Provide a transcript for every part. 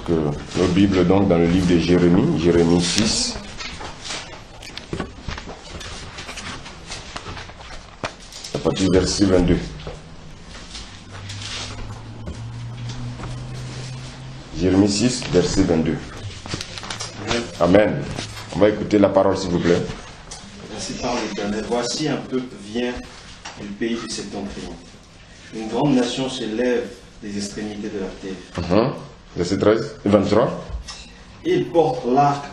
notre Bible donc dans le livre de Jérémie, Jérémie 6. À partir du verset 22. Jérémie 6, verset 22. Amen. On va écouter la parole s'il vous plaît. Ainsi parle l'Éternel. Voici un peuple vient du pays du septentrion. Une grande nation s'élève des extrémités de la terre. Verset 13 et 23. Ils portent l'arc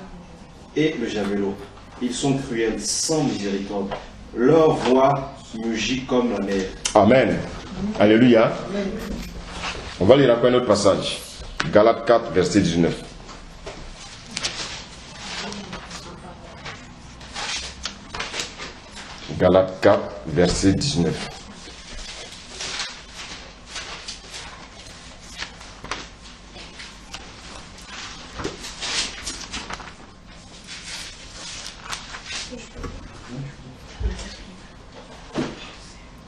et le javelot. Ils sont cruels, sans miséricorde. Leur voix mugit comme la mer. Amen. Alléluia. On va lire encore un autre passage. Galates 4, verset 19. Galates 4, verset 19.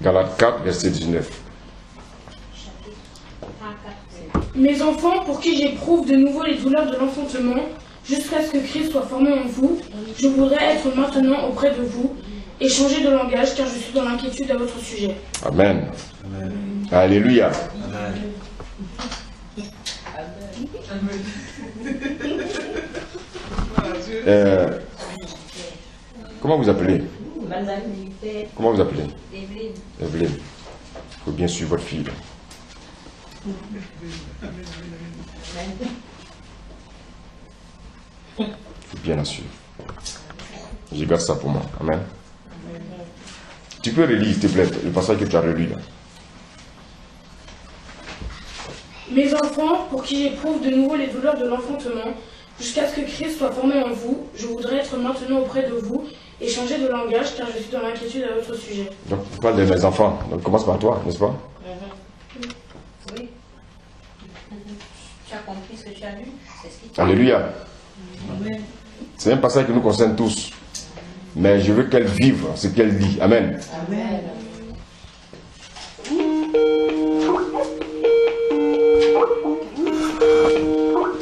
Galates 4, verset 19. Mes enfants, pour qui j'éprouve de nouveau les douleurs de l'enfantement, jusqu'à ce que Christ soit formé en vous, je voudrais être maintenant auprès de vous et changer de langage, car je suis dans l'inquiétude à votre sujet. Amen. Alléluia. Comment vous appelez? Comment vous appelez? Evelyne. Il faut bien suivre votre fille. Il faut bien la suivre. Je garde ça pour moi. Amen. Tu peux relire, s'il te plaît, le passage que tu as relu là. Mes enfants, pour qui j'éprouve de nouveau les douleurs de l'enfantement, jusqu'à ce que Christ soit formé en vous, je voudrais être maintenant auprès de vous et changer de langage, car je suis dans l'inquiétude à votre sujet. Donc, tu parles de mes enfants. Donc, commence par toi, n'est-ce pas? Oui. Tu as compris ce que tu as lu? Alléluia. C'est un passage qui nous concerne tous. Mais je veux qu'elle vive ce qu'elle dit. Amen. Amen.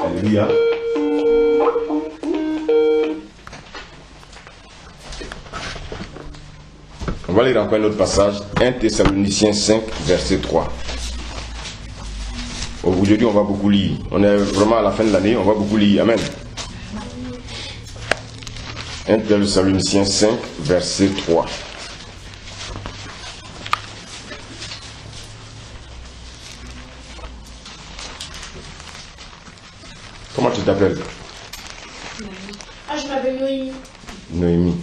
Alléluia. On va lire encore un autre passage. 1 Thessaloniciens 5, verset 3. Aujourd'hui, on va beaucoup lire. On est vraiment à la fin de l'année, on va beaucoup lire. Amen. 1 Thessaloniciens 5, verset 3. Comment tu t'appelles? Ah, je m'appelle Noémie. Noémie.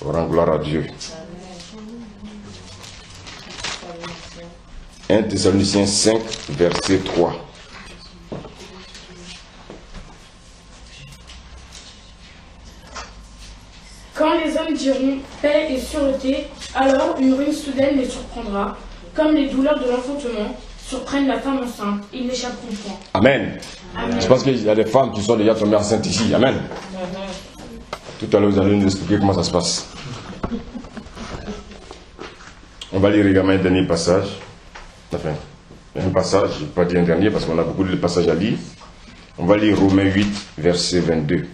Rends gloire à Dieu. 1 Thessaloniciens 5, verset 3. Quand les hommes diront paix et sûreté, alors une ruine soudaine les surprendra, comme les douleurs de l'enfantement surprennent la femme enceinte. Ils n'échapperont point. Amen. Amen. Je pense qu'il y a des femmes qui sont déjà tombées enceintes ici. Amen. Tout à l'heure, vous allez nous expliquer comment ça se passe. On va lire également un dernier passage. Enfin, un passage, je ne vais pas dire un dernier parce qu'on a beaucoup de passages à lire. On va lire Romains 8, verset 22.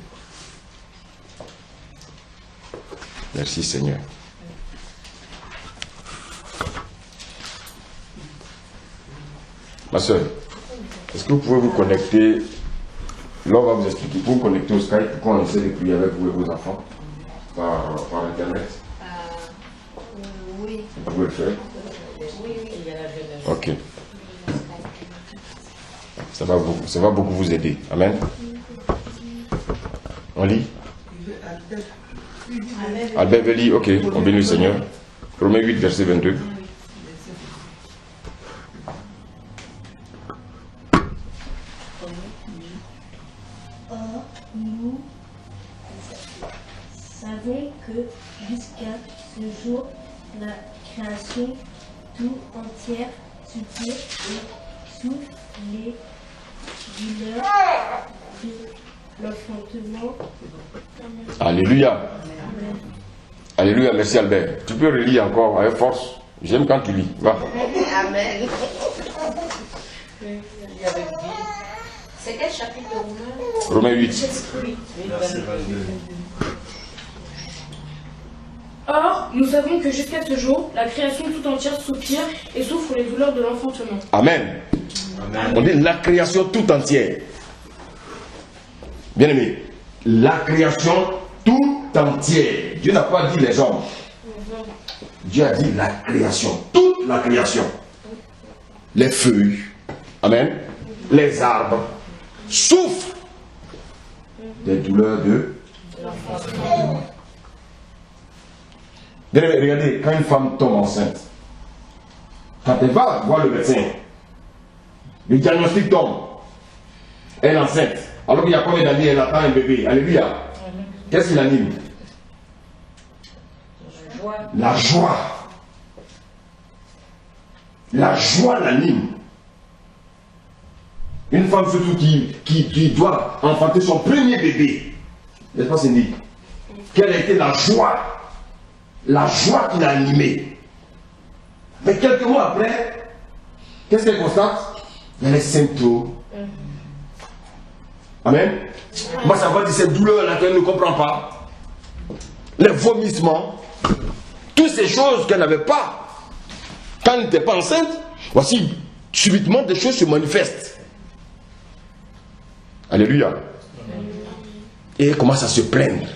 Merci Seigneur. Ma soeur, est-ce que vous pouvez vous connecter? Là, on va vous expliquer. Vous vous connecter au Skype pour qu'on essaie de prier avec vous et vos enfants par Internet. Oui. Vous pouvez le faire? Oui, il y a la jeunesse. Ok. Ça va beaucoup vous aider. Amen. On lit? Albert veut lire. Ok, on bénit le Seigneur. Romains 8, verset 22. Or, nous savons que jusqu'à ce jour, la création tout entière soutient et sous les douleurs de l'enfantement. Alléluia. Alléluia, merci Albert. Tu peux relire encore avec force. J'aime quand tu lis. Va. Amen. C'est quel chapitre de Romains? Romains 8. Or, nous savons que jusqu'à ce jour, la création tout entière soupire et souffre les douleurs de l'enfantement. Amen. Amen. On dit la création tout entière. Bien aimé, la création tout entière. Dieu n'a pas dit les hommes. Dieu a dit la création, toute la création. Les feuilles, amen, les arbres souffrent des douleurs de l'enfantement. Regardez, quand une femme tombe enceinte, quand elle va voir le médecin, le diagnostic tombe, elle est enceinte, alors qu'il y a combien d'années elle attend un bébé, alléluia. Qu'est-ce qui l'anime? La joie. La joie l'anime. Une femme surtout qui doit enfanter son premier bébé, n'est-ce pas Cindy? Quelle a été la joie? La joie qui l'a animée. Mais quelques mois après, qu'est-ce qu'elle constate? Il y a les symptômes. Amen. Moi, ça va dire cette douleur-là qu'elle ne comprend pas. Les vomissements. Toutes ces choses qu'elle n'avait pas quand elle n'était pas enceinte. Voici, subitement, des choses se manifestent. Alléluia. Et elle commence à se plaindre.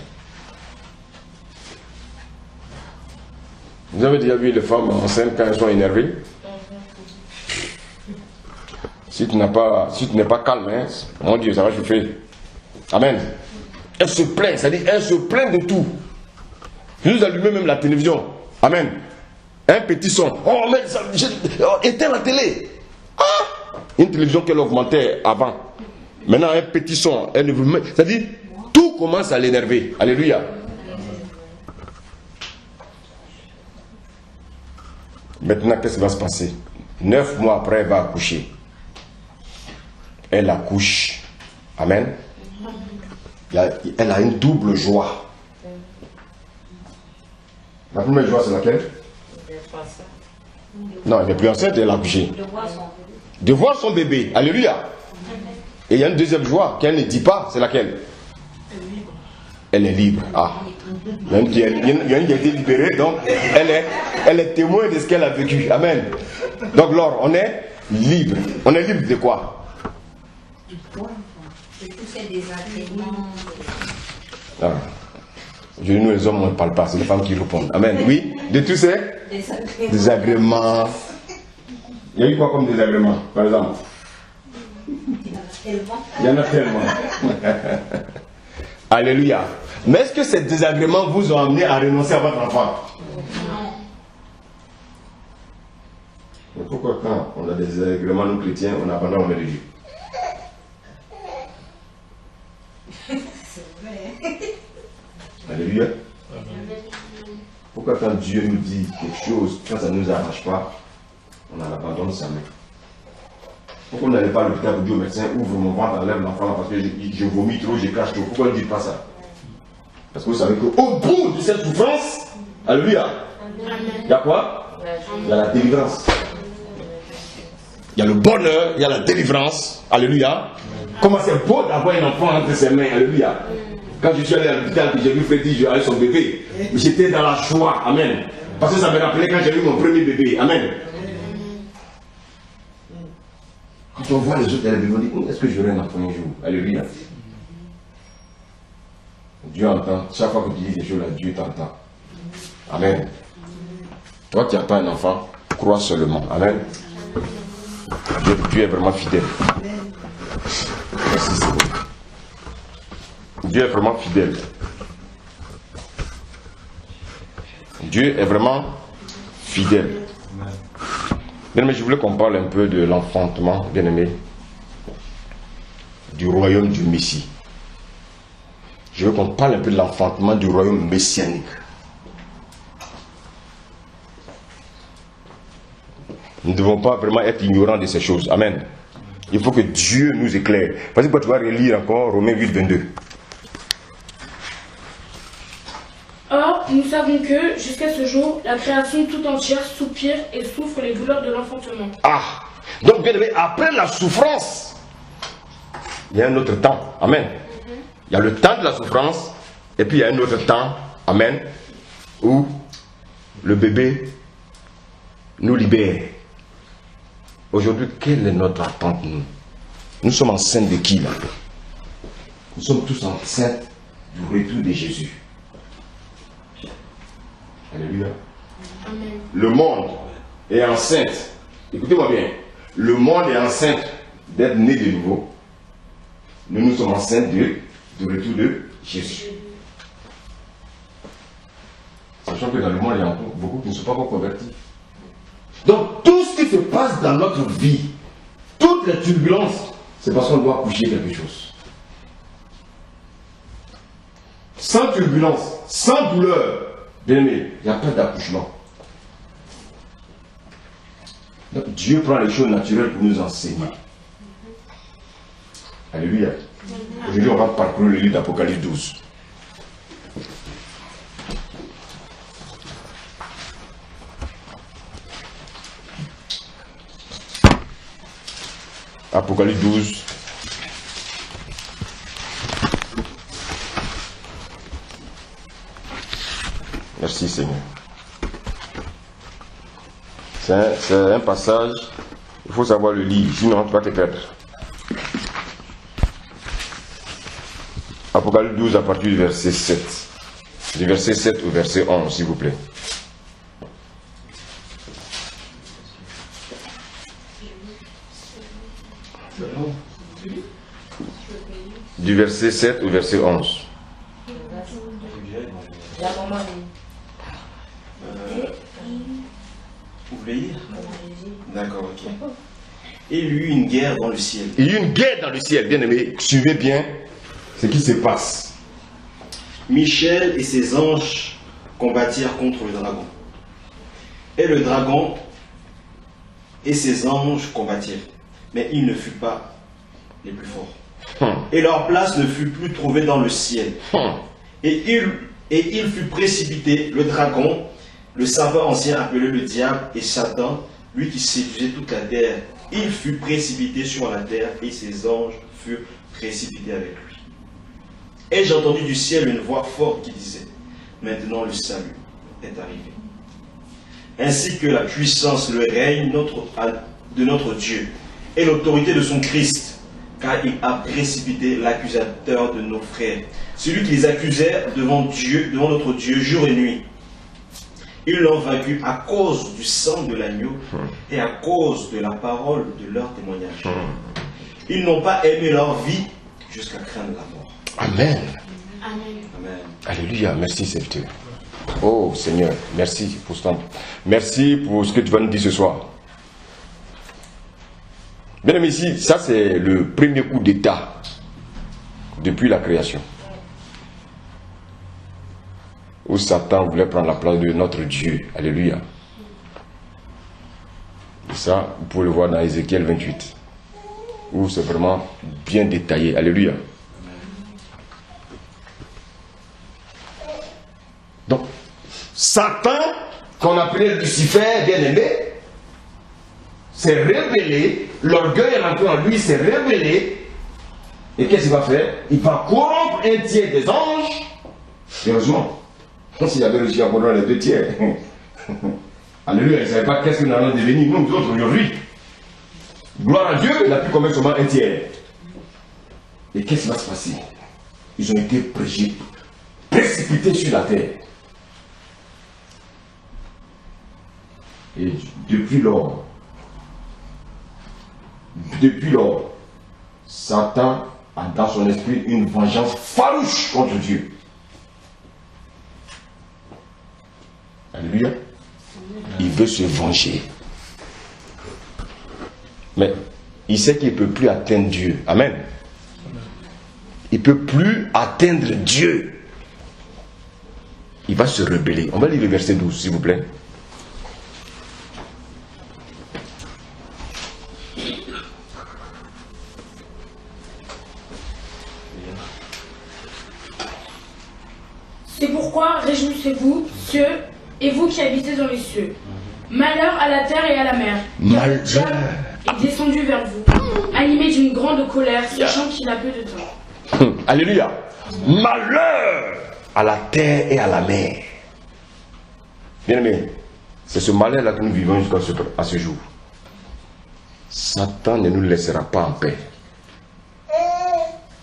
Vous avez déjà vu les femmes enceintes quand elles sont énervées? Si tu n'es pas calme, hein, mon Dieu, ça va chauffer. Amen. Elles se plaignent, c'est-à-dire elles se plaignent de tout. Nous allumons même la télévision. Amen. Un petit son. Oh, mais éteins la télé. Ah! Une télévision qu'elle augmentait avant. Maintenant, un petit son. Elle ne veut même... C'est-à-dire, tout commence à l'énerver. Alléluia. Maintenant, qu'est-ce qui va se passer? 9 mois après, elle va accoucher. Elle accouche. Amen. Elle a une double joie. La première joie, c'est laquelle? Non, elle n'est plus enceinte, elle a accouché. De voir son bébé. Alléluia. Et il y a une deuxième joie qu'elle ne dit pas, c'est laquelle? Elle est libre. Ah. Il y a une qui a été libérée, donc elle est témoin de ce qu'elle a vécu. Amen. Donc, Laure, on est libre. On est libre de quoi? De tous ces désagréments. Ah. Nous, les hommes, on ne parle pas, c'est les femmes qui répondent. Amen. Oui, de tous ces désagréments. Il y a eu quoi comme désagrément, par exemple? Il y en a tellement. Alléluia. Mais est-ce que ces désagréments vous ont amené à renoncer à votre enfant? Mais pourquoi quand on a des désagréments, nous chrétiens, on abandonne le Dieu? C'est vrai. Alléluia. Pourquoi quand Dieu nous dit quelque chose, quand ça ne nous arrache pas, on en abandonne jamais? Pourquoi vous n'allez pas à l'hôpital pour dire au médecin, ouvre mon ventre, enlève l'enfant parce que je vomis trop, je crache trop? Pourquoi ne dites pas ça? Parce que vous savez qu'au bout de cette souffrance, alléluia, il y a quoi? Il y a la délivrance. Il y a le bonheur, il y a la délivrance. Alléluia. Comment c'est beau d'avoir un enfant entre ses mains. Alléluia. Quand je suis allé à l'hôpital, j'ai vu Freddy jouer avec son bébé. J'étais dans la joie. Amen. Parce que ça me rappelait quand j'ai eu mon premier bébé. Amen. Quand on voit les autres, on dit, est-ce que j'aurai un enfant un jour? Alléluia. Dieu entend. Chaque fois que tu dis des choses là, Dieu t'entend. Amen. Toi qui attends un enfant, crois seulement. Amen. Dieu est vraiment fidèle. Merci, c'est bon. Dieu est vraiment fidèle. Dieu est vraiment fidèle. Bien-aimé, je voulais qu'on parle un peu de l'enfantement, bien-aimé, du royaume du Messie. Je veux qu'on parle un peu de l'enfantement du royaume messianique. Nous ne devons pas vraiment être ignorants de ces choses. Amen. Il faut que Dieu nous éclaire. Parce que tu vas relire encore Romains 8, 22. Or, nous savons que, jusqu'à ce jour, la création tout entière soupire et souffre les douleurs de l'enfantement. Ah, donc bien aimé, après la souffrance, il y a un autre temps. Amen. Il y a le temps de la souffrance, et puis il y a un autre temps. Amen. Où le bébé nous libère. Aujourd'hui, quelle est notre attente, nous? Nous sommes enceintes de qui, là? Nous sommes tous enceintes du retour de Jésus. Alléluia. Amen. Le monde est enceinte. Écoutez-moi bien. Le monde est enceinte d'être né de nouveau. Nous sommes enceintes du retour de Jésus. Sachant que dans le monde, il y a encore beaucoup qui ne sont pas encore convertis. Donc, tout ce qui se passe dans notre vie, toutes les turbulences, c'est parce qu'on doit coucher quelque chose. Sans turbulence, sans douleur, bien aimé, il n'y a pas d'accouchement. Donc, Dieu prend les choses naturelles pour nous enseigner. Alléluia. Aujourd'hui, on va parcourir le livre d'Apocalypse 12. Apocalypse 12. Merci Seigneur. C'est un passage, il faut savoir le lire, sinon tu vas te perdre. Apocalypse 12 à partir du verset 7. Du verset 7 au verset 11, s'il vous plaît. Du verset 7 au verset 11. Vous voulez lire? D'accord, ok. Et il y eut une guerre dans le ciel. Il y a eu une guerre dans le ciel, bien aimé. Suivez bien ce qui se passe. Michel et ses anges combattirent contre le dragon. Et le dragon et ses anges combattirent. Mais il ne fut pas les plus forts. Et leur place ne fut plus trouvée dans le ciel. Et il fut précipité, le dragon, le serpent ancien appelé le diable et Satan, lui qui séduisait toute la terre. Il fut précipité sur la terre et ses anges furent précipités avec lui. Et j'ai entendu du ciel une voix forte qui disait, maintenant le salut est arrivé. Ainsi que la puissance, le règne de notre Dieu et l'autorité de son Christ, car il a précipité l'accusateur de nos frères, celui qui les accusait devant Dieu, devant notre Dieu, jour et nuit. Ils l'ont vaincu à cause du sang de l'agneau et à cause de la parole de leur témoignage. Ils n'ont pas aimé leur vie jusqu'à craindre la mort. Amen. Amen. Amen. Alléluia. Merci, serviteur. Oh Seigneur, merci pour ce temps. Merci pour ce que tu vas nous dire ce soir. Bien aimé, ici, ça c'est le premier coup d'état depuis la création. Où Satan voulait prendre la place de notre Dieu. Alléluia. Et ça, vous pouvez le voir dans Ézéchiel 28. Où c'est vraiment bien détaillé. Alléluia. Donc, Satan, qu'on appelait Lucifer, bien aimé, s'est révélé, l'orgueil est rentré en lui, s'est révélé, et qu'est-ce qu'il va faire? Il va corrompre un tiers des anges. Heureusement, s'il avait réussi à corrompre les deux tiers, alléluia, il ne savait pas qu'est-ce que nous allons devenir, nous autres aujourd'hui. Gloire à Dieu, il a pu commettre seulement un tiers. Et qu'est-ce qui va se passer? Ils ont été précipités sur la terre. Et depuis lors, Satan a dans son esprit une vengeance farouche contre Dieu. Alléluia. Il veut se venger. Mais il sait qu'il ne peut plus atteindre Dieu. Amen. Il ne peut plus atteindre Dieu. Il va se rebeller. On va lire le verset 12, s'il vous plaît. C'est pourquoi réjouissez-vous, cieux, et vous qui habitez dans les cieux. Malheur à la terre et à la mer. Malheur est descendu vers vous, animé d'une grande colère, sachant qu'il a peu de temps. Alléluia. Malheur à la terre et à la mer. Bien-aimés, c'est ce malheur-là que nous vivons jusqu'à ce jour. Satan ne nous laissera pas en paix.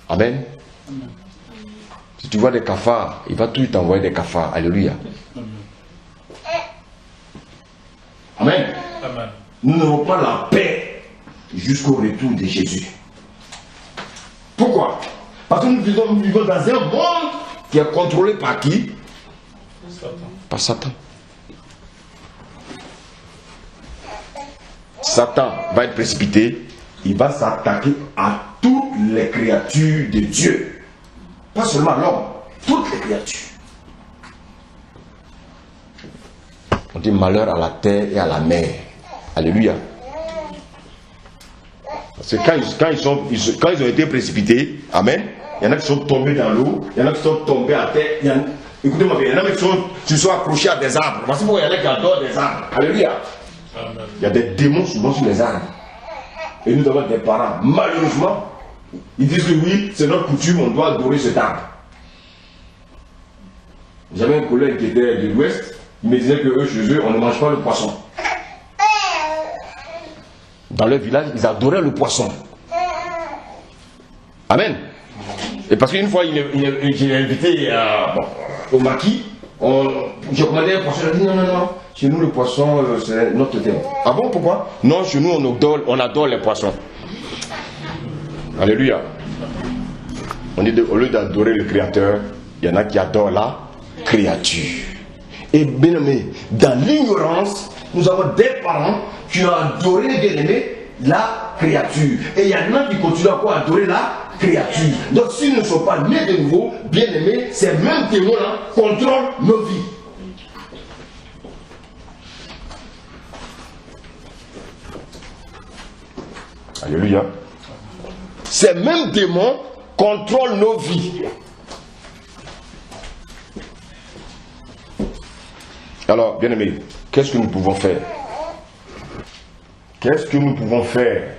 Amen. Si tu vois des cafards, il va tout t'envoyer des cafards. Alléluia. Amen. Amen. Nous n'aurons pas la paix jusqu'au retour de Jésus. Pourquoi? Parce que nous vivons dans un monde qui est contrôlé par qui? Satan. Par Satan. Satan va être précipité, il va s'attaquer à toutes les créatures de Dieu. Pas seulement l'homme, toutes les créatures. On dit malheur à la terre et à la mer. Alléluia. Parce que quand ils ont été précipités, amen, il y en a qui sont tombés dans l'eau, il y en a qui sont tombés à terre, écoutez-moi bien, il y en a qui sont accrochés à des arbres. Voici pourquoi il y en a qui adorent des arbres. Alléluia. Amen. Il y a des démons souvent sur les arbres. Et nous avons des parents, malheureusement, ils disent que oui, c'est notre coutume, on doit adorer cet arbre. J'avais un collègue qui était de l'Ouest, il me disait que eux, chez eux, on ne mange pas le poisson. Dans leur village, ils adoraient le poisson. Amen. Et parce qu'une fois, j'ai invité au maquis, j'ai commandé un poisson, il a dit non, chez nous le poisson, c'est notre thème. Ah bon, pourquoi? Non, chez nous, on adore les poissons. Alléluia. On dit au lieu d'adorer le Créateur, il y en a qui adorent la créature. Et bien aimé, dans l'ignorance, nous avons des parents qui ont adoré, bien aimé, la créature. Et il y en a qui continuent à adorer la créature. Donc s'ils ne sont pas nés de nouveau, bien aimés, ces mêmes démons-là contrôlent nos vies. Alléluia. Ces mêmes démons contrôlent nos vies. Alors, bien aimés, qu'est-ce que nous pouvons faire? Qu'est-ce que nous pouvons faire?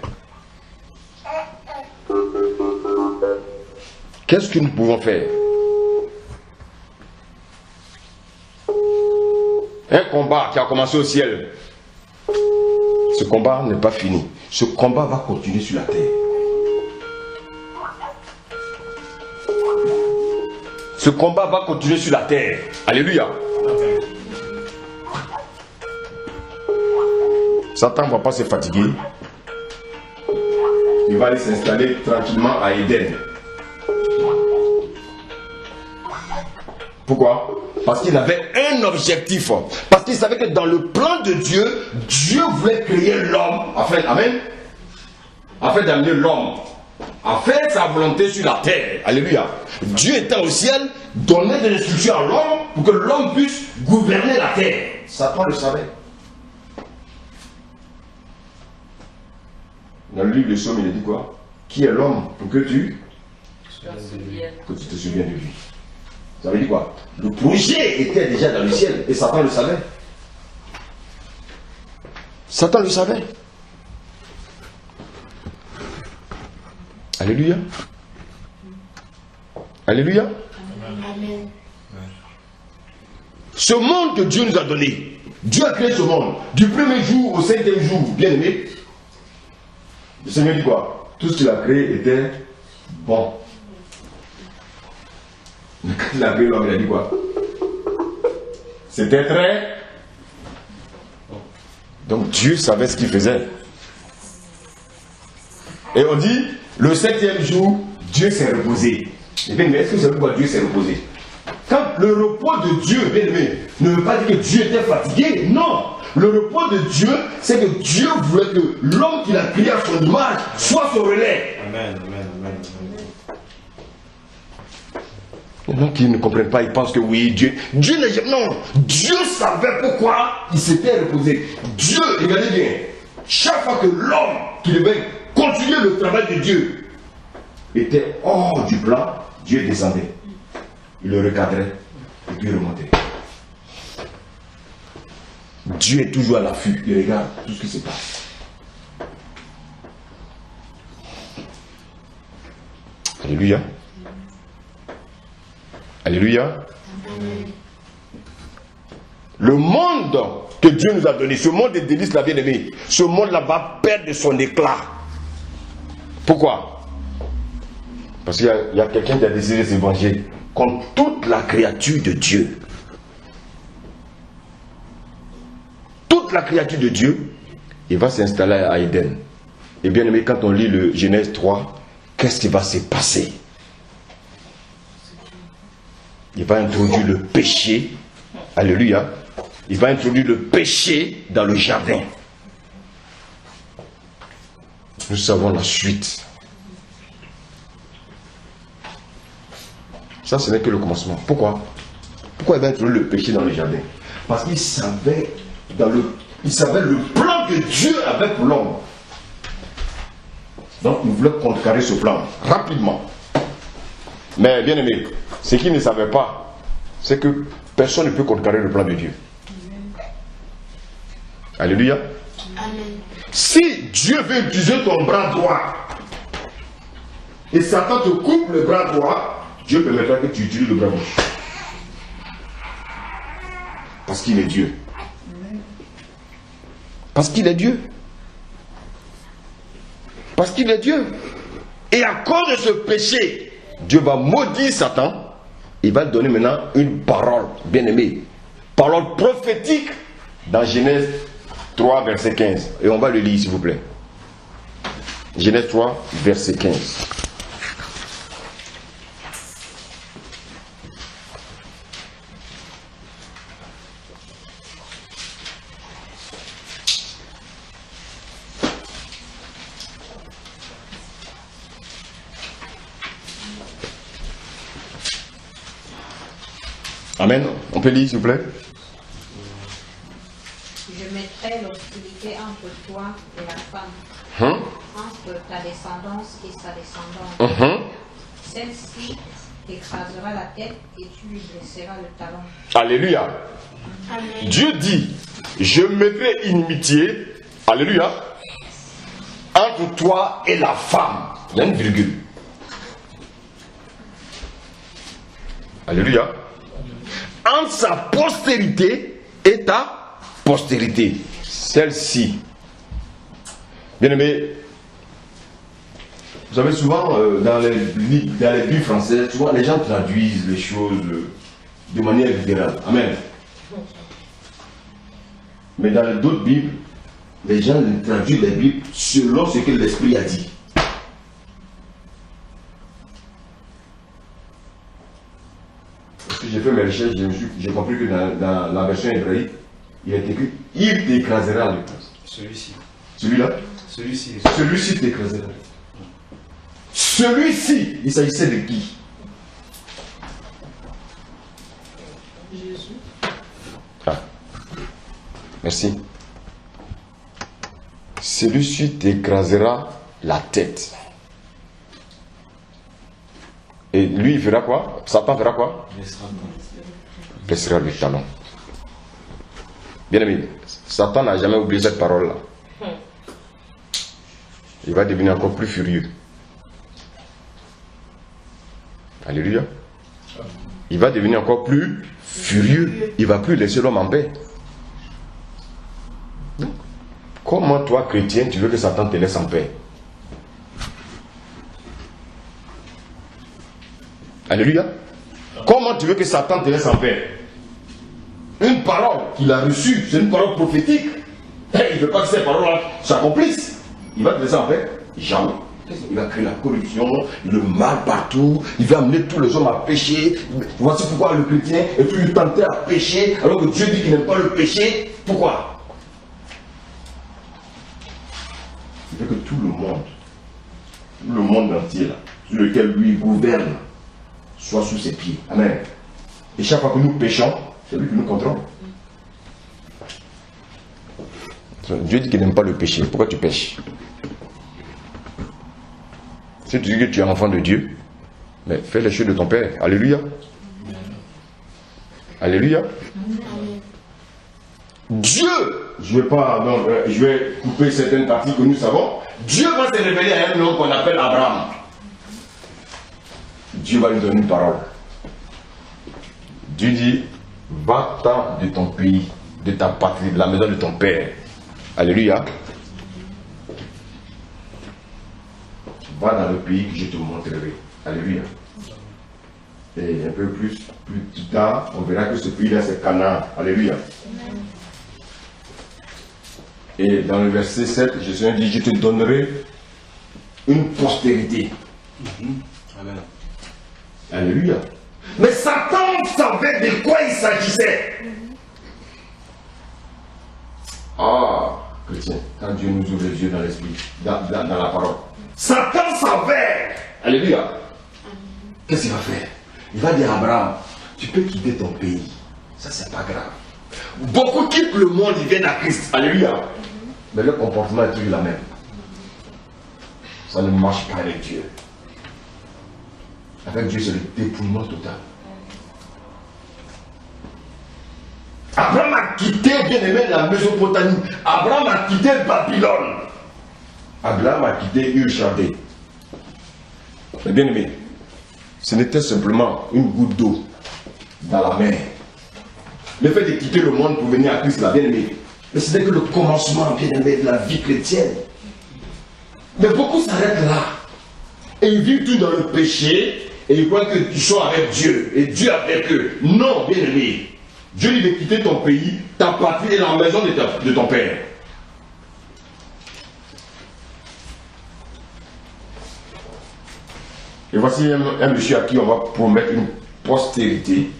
Qu'est-ce que nous pouvons faire? Un combat qui a commencé au ciel. Ce combat n'est pas fini. Ce combat va continuer sur la terre. Ce combat va continuer sur la terre. Alléluia. Satan ne va pas se fatiguer. Il va aller s'installer tranquillement à Éden. Pourquoi? Parce qu'il avait un objectif. Parce qu'il savait que dans le plan de Dieu, Dieu voulait créer l'homme. Afin d'amener l'homme à faire sa volonté sur la terre. Alléluia. Dieu étant au ciel, donnait des instructions à l'homme pour que l'homme puisse gouverner la terre. Satan le savait. Dans le livre de Somme, il a dit quoi? Qui est l'homme pour que tu te souviennes de lui? Ça veut dire quoi? Le projet était déjà dans le ciel et Satan le savait. Satan le savait. Alléluia. Alléluia. Amen. Ce monde que Dieu nous a donné, Dieu a créé ce monde du premier jour au 5e jour, bien aimé. Le Seigneur dit quoi? Tout ce qu'il a créé était bon. Mais quand il a créé l'homme, il a dit quoi? C'était très... Donc Dieu savait ce qu'il faisait. Et on dit, le 7e jour, Dieu s'est reposé. Eh bien, mais est-ce que c'est pourquoi Dieu s'est reposé? Quand le repos de Dieu, bien aimé, ne veut pas dire que Dieu était fatigué, non. Le repos de Dieu, c'est que Dieu voulait que l'homme qu'il a créé à son image soit son relais. Amen, amen, amen. Il y en a qui ne comprennent pas, ils pensent que oui, Dieu n'est... Non, Dieu savait pourquoi il s'était reposé. Dieu, regardez bien, chaque fois que l'homme qui devait continuer le travail de Dieu, était hors du plan, Dieu descendait. Il le recadrait et puis il remontait. Dieu est toujours à l'affût. Il regarde tout ce qui se passe. Alléluia. Alléluia. Le monde que Dieu nous a donné, ce monde des délices, la bien-aimée, ce monde-là va perdre son éclat. Pourquoi? Parce qu'il y a quelqu'un qui a décidé de se venger contre toute la créature de Dieu. Toute la créature de Dieu, il va s'installer à Éden. Et bien aimé, quand on lit le Genèse 3, qu'est-ce qui va se passer? Il va introduire le péché. Alléluia. Il va introduire le péché dans le jardin. Nous savons la suite. Ça, ce n'est que le commencement. Pourquoi? Pourquoi il va introduire le péché dans le jardin? Parce qu'il savait le plan que Dieu avait pour l'homme. Donc il voulait contrecarrer ce plan rapidement. Mais bien aimé, ce qu'il ne savait pas, c'est que personne ne peut contrecarrer le plan de Dieu. Alléluia. Amen. Si Dieu veut utiliser ton bras droit et Satan te coupe le bras droit, Dieu permettra que tu utilises le bras gauche. Parce qu'il est Dieu. Parce qu'il est Dieu. Parce qu'il est Dieu. Et à cause de ce péché, Dieu va maudire Satan. Il va lui donner maintenant une parole, bien aimée. Parole prophétique dans Genèse 3, verset 15. Et on va le lire, s'il vous plaît. Genèse 3, verset 15. Amen. On peut lire, s'il vous plaît. Je mettrai l'hostilité entre toi et la femme, entre ta descendance et sa descendance. Celle-ci t'écrasera la tête et tu lui blesseras le talon. Alléluia. Amen. Dieu dit, je mettrai inimitié, alléluia, entre toi et la femme. Il y a une virgule. Alléluia. Entre sa postérité et ta postérité. Celle-ci. Bien aimé, vous savez souvent dans les Bibles françaises, souvent les gens traduisent les choses de manière littérale. Amen. Mais dans d'autres Bibles, les gens traduisent les Bibles selon ce que l'Esprit a dit. Parce que j'ai fait mes recherches, j'ai compris que dans la version hébraïque, il est écrit « Il t'écrasera le place ». Celui-ci. Celui-là? Celui-ci. Celui-ci t'écrasera. Celui-ci, il s'agissait de qui? Jésus. Ah. Merci. Celui-ci t'écrasera la tête. Et lui, il fera quoi? Satan fera quoi? Blessera le talon. Bien aimé, Satan n'a jamais oublié cette parole-là. Il va devenir encore plus furieux. Alléluia. Il va devenir encore plus furieux. Il ne va plus laisser l'homme en paix. Donc, comment toi, chrétien, tu veux que Satan te laisse en paix? Alléluia. Comment tu veux que Satan te laisse en paix? Une parole qu'il a reçue, c'est une parole prophétique. Il ne veut pas que ces paroles-là s'accomplissent. Il va te laisser en paix? Jamais. Il va créer la corruption, le mal partout. Il va amener tous les hommes à pécher. Voici pourquoi le chrétien est toujours tenté à pécher, alors que Dieu dit qu'il n'aime pas le péché. Pourquoi? Il veut que tout le monde entier, là, sur lequel lui gouverne, soit sous ses pieds. Amen. Et chaque fois que nous péchons, c'est lui qui nous contrôle. Dieu dit qu'il n'aime pas le péché. Pourquoi tu pêches? Si tu dis que tu es enfant de Dieu, mais fais les choses de ton Père. Alléluia. Alléluia. Dieu, je vais couper certaines parties que nous savons. Dieu va se révéler à un homme qu'on appelle Abraham. Dieu va lui donner une parole. Dieu dit, va-t'en de ton pays, de ta patrie, de la maison de ton père. Alléluia. Va dans le pays que je te montrerai. Alléluia. Et un peu plus tard, on verra que ce pays-là, c'est Canaan. Alléluia. Et dans le verset 7, Jésus dit, je te donnerai une postérité. Amen. Alléluia. Mais Satan savait de quoi il s'agissait. Ah, chrétien, quand Dieu nous ouvre les yeux dans l'esprit, dans la parole. Satan savait. Alléluia. Qu'est-ce qu'il va faire? Il va dire à Abraham, tu peux quitter ton pays. Ça, c'est pas grave. Beaucoup quittent le monde, ils viennent à Christ. Alléluia. Mais le comportement est toujours la même. Ça ne marche pas avec Dieu. Avec Dieu, c'est le dépouillement total. Abraham a quitté, bien aimé, la Mésopotamie. Abraham a quitté Babylone. Abraham a quitté Ur-Chaldée. Mais bien aimé, ce n'était simplement une goutte d'eau dans la mer. Le fait de quitter le monde pour venir à Christ, là, bien aimé, mais ce n'est que le commencement, bien aimé, de la vie chrétienne. Mais beaucoup s'arrêtent là. Et ils vivent tout dans le péché. Et ils croient que tu sois avec Dieu. Et Dieu avec eux. Non, bien aimé. Dieu dit de quitter ton pays, ta patrie et la maison de ton père. Et voici un monsieur à qui on va promettre une postérité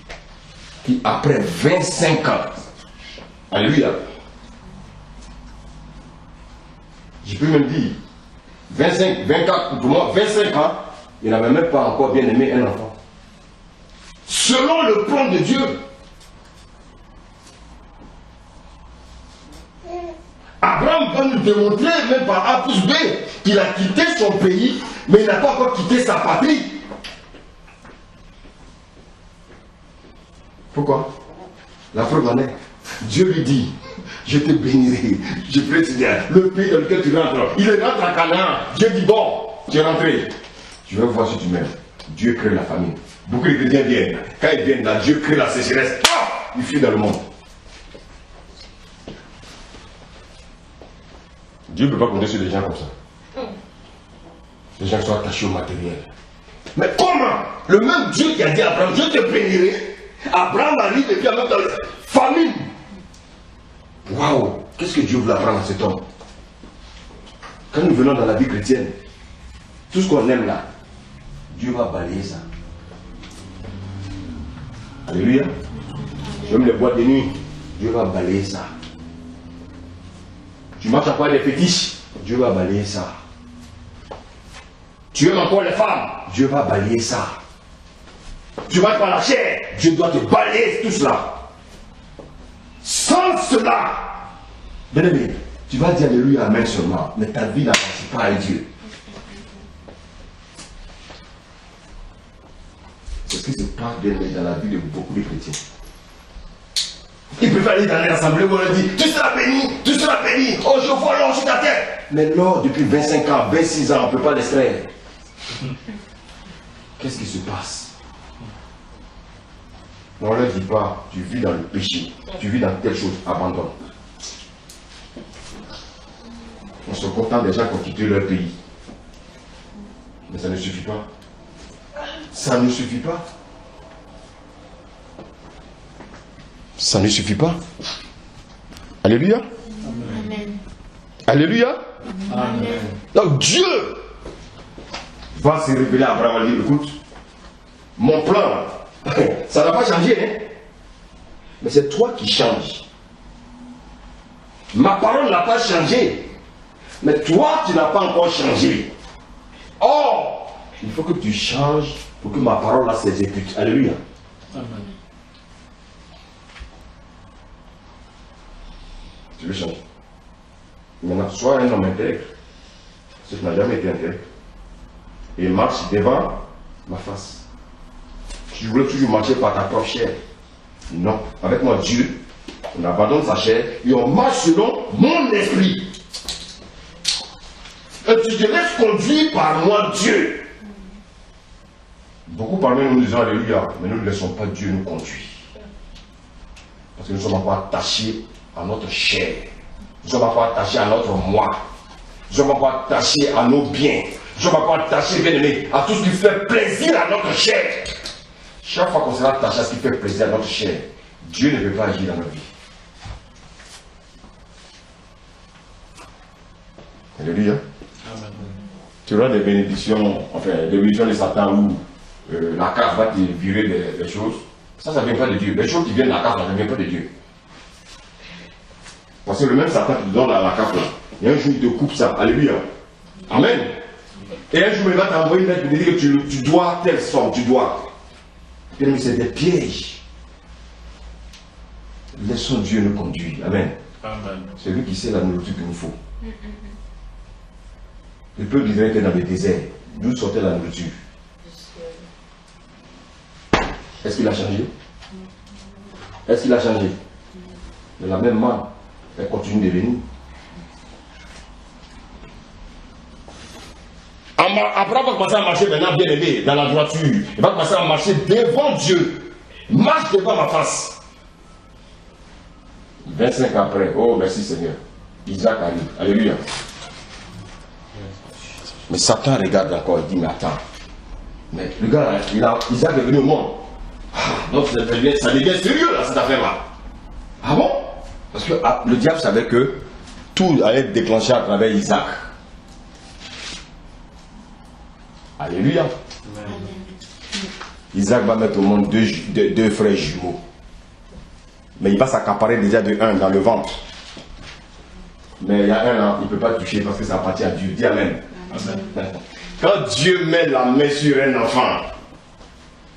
qui, après 25 ans, alléluia, je peux même dire, 25, 24, pour moi, 25 ans, il n'avait même pas encore bien aimé un enfant. Selon le plan de Dieu, Abraham va nous démontrer, même par A plus B, qu'il a quitté son pays, mais il n'a pas encore quitté sa patrie. Pourquoi? La preuve en est, Dieu lui dit, je te bénirai, je précise, le pays dans lequel tu rentres, il rentre à Canaan. Dieu dit, bon, tu es rentré, je vais voir si tu m'aimes. Dieu crée la famine. Beaucoup de chrétiens viennent. Quand ils viennent là, Dieu crée la sécheresse. Ah, ils fuient dans le monde. Dieu ne peut pas compter sur des gens comme ça. Les gens qui sont attachés au matériel. Mais comment? Le même Dieu qui a dit à Abraham, je te bénirai. Abraham arrive et puis en même temps, famine. Waouh! Qu'est-ce que Dieu voulait apprendre à cet homme? Quand nous venons dans la vie chrétienne, tout ce qu'on aime là, Dieu va balayer ça. Alléluia. J'aime les boîtes de nuit, Dieu va balayer ça. Tu marches encore des fétiches, Dieu va balayer ça. Tu aimes encore les femmes, Dieu va balayer ça. Tu marches par la chair, Dieu doit te balayer tout cela. Sans cela, bien aimé, tu vas dire alléluia, amen seulement, mais ta vie n'avance pas avec Dieu. C'est ce qui se passe bien aimé dans la vie de beaucoup de chrétiens. Ils préfèrent aller dans les assemblées où on leur dit, tu seras béni, oh je vois l'or sur ta tête. Mais l'or depuis 25 ans, 26 ans, on ne peut pas l'extraire. Qu'est-ce qui se passe? On ne leur dit pas, tu vis dans le péché, tu vis dans telle chose, abandonne. On se contente des gens qui ont quitté leur pays. Mais ça ne suffit pas. Ça ne suffit pas. Ça ne suffit pas. Alléluia. Amen. Alléluia. Amen. Donc Dieu va se révéler à Abraham et dire, écoute, mon plan, ça n'a pas changé, hein? Mais c'est toi qui changes. Ma parole n'a pas changé. Mais toi, tu n'as pas encore changé. Or, il faut que tu changes pour que ma parole là s'exécute. Alléluia. Amen. Tu veux changer. Maintenant, sois un homme intègre. Ce qui n'a jamais été intègre. et marche devant ma face. Tu voulais toujours marcher par ta propre chair. Non, avec moi Dieu, on abandonne sa chair et on marche selon mon esprit. Et tu te laisses conduire par moi Dieu. Beaucoup parmi nous disent alléluia, mais nous ne laissons pas Dieu nous conduire. Parce que nous sommes encore attachés à notre chair. Nous sommes encore attachés à notre moi. Nous sommes encore attachés à nos biens. Nous sommes encore attachés, bien aimés, à tout ce qui fait plaisir à notre chair. Chaque fois qu'on sera attaché à ce qui fait plaisir à notre chair, Dieu ne peut pas agir dans notre vie. Alléluia. Amen. Tu auras des bénédictions, enfin des bénédictions de Satan où la cave va te virer des choses. Ça ne vient pas de Dieu. Les choses qui viennent de la cave, ça ne vient pas de Dieu. Parce que le même Satan qui te donne la cave là, et un jour il te coupe ça. Alléluia. Amen. Et un jour il va t'envoyer une lettre pour te dire que tu dois telle somme, tu dois. Mais c'est des pièges. Laissons Dieu nous conduire. Amen. Amen. C'est lui qui sait la nourriture qu'il nous faut. Le peuple d'Israël était dans le désert. D'où sortait la nourriture? Est-ce qu'il a changé? Est-ce qu'il a changé? De la même main, elle continue de venir. Après, on va commencer à marcher maintenant bien aimé dans la droiture. Il va commencer à marcher devant Dieu. Marche devant ma face. 25 après, oh merci Seigneur. Isaac arrive. Alléluia. Mais Satan regarde encore, il dit, mais attends. Mais le gars, Isaac est venu au monde. Donc ça devient sérieux là, cette affaire-là. Ah bon? Parce que le diable savait que tout allait être déclenché à travers Isaac. Alléluia. Amen. Isaac va mettre au monde deux frères jumeaux. Mais il va s'accaparer déjà de un dans le ventre. Mais il y a un là, il ne peut pas toucher parce que ça appartient à Dieu. Dis Amen. Amen. Quand Dieu met la main sur un enfant,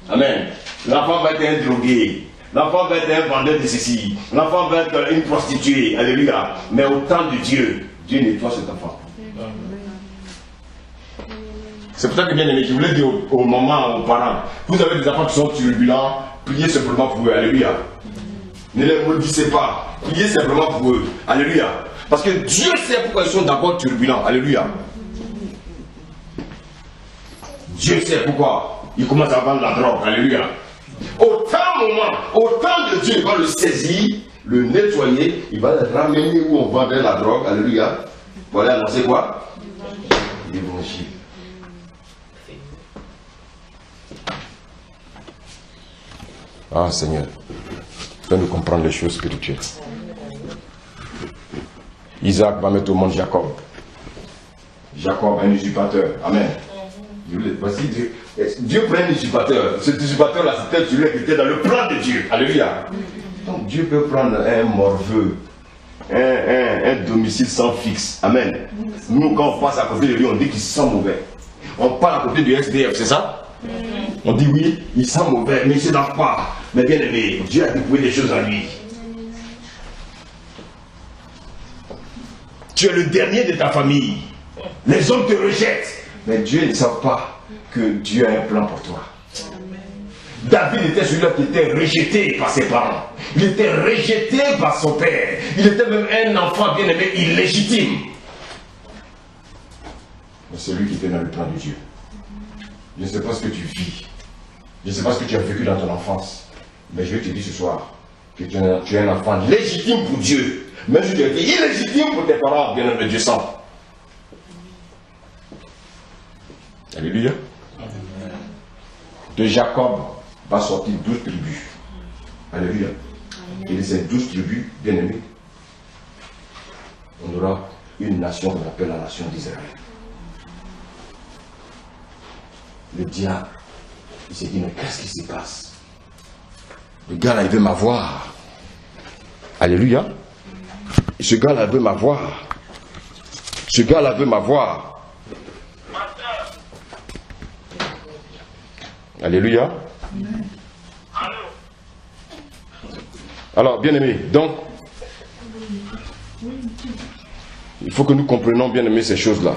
Amen, l'enfant va être un drogué, l'enfant va être un vendeur de ceci, l'enfant va être une prostituée. Alléluia. Mais au temps de Dieu, Dieu nettoie cet enfant. C'est pour ça que bien aimé, je voulais dire aux mamans, aux parents, vous avez des enfants qui sont turbulents, priez simplement pour eux. Alléluia. Ne les maudissez pas, priez simplement pour eux. Alléluia. Parce que Dieu sait pourquoi ils sont d'abord turbulents. Alléluia. Dieu sait pourquoi ils commencent à vendre la drogue. Alléluia. Au temps de Dieu, il va le saisir, le nettoyer, il va le ramener où on vendait la drogue. Alléluia. Pour aller annoncer quoi? L'évangile. Ah Seigneur, fais-nous comprendre les choses spirituelles. Isaac va mettre au monde Jacob. Jacob, un usurpateur. Amen. Voici Dieu. Dieu prend un usurpateur. Cet usurpateur-là, c'était celui qui était dans le plan de Dieu. Alléluia. Donc Dieu peut prendre un morveux, un domicile sans fixe. Amen. Nous, quand on passe à côté de lui, on dit qu'il sent mauvais. On parle à côté du SDF, c'est ça? On dit oui, il sent mauvais, mais il ne se lave pas. Mais bien aimé, Dieu a dépouillé des choses en lui. Tu es le dernier de ta famille. Les hommes te rejettent. Mais Dieu ne sait pas que Dieu a un plan pour toi. David était celui-là qui était rejeté par ses parents. Il était rejeté par son père. Il était même un enfant bien aimé, illégitime. Mais c'est lui qui était dans le plan de Dieu. Je ne sais pas ce que tu vis. Je ne sais pas ce que tu as vécu dans ton enfance. Mais je te dis ce soir que tu es un enfant légitime pour Dieu. Même si tu es illégitime pour tes parents, bien aimé Dieu sent. Alléluia. De Jacob va sortir 12 tribus. Alléluia. Et de ces 12 tribus, bien aimés, on aura une nation qu'on appelle la nation d'Israël. Le diable, il s'est dit, mais qu'est-ce qui se passe? Le gars là, il veut m'avoir. Alléluia. Et ce gars là veut m'avoir. Ce gars là veut m'avoir. Alléluia. Alors, bien aimé, donc, il faut que nous comprenions bien aimé ces choses-là.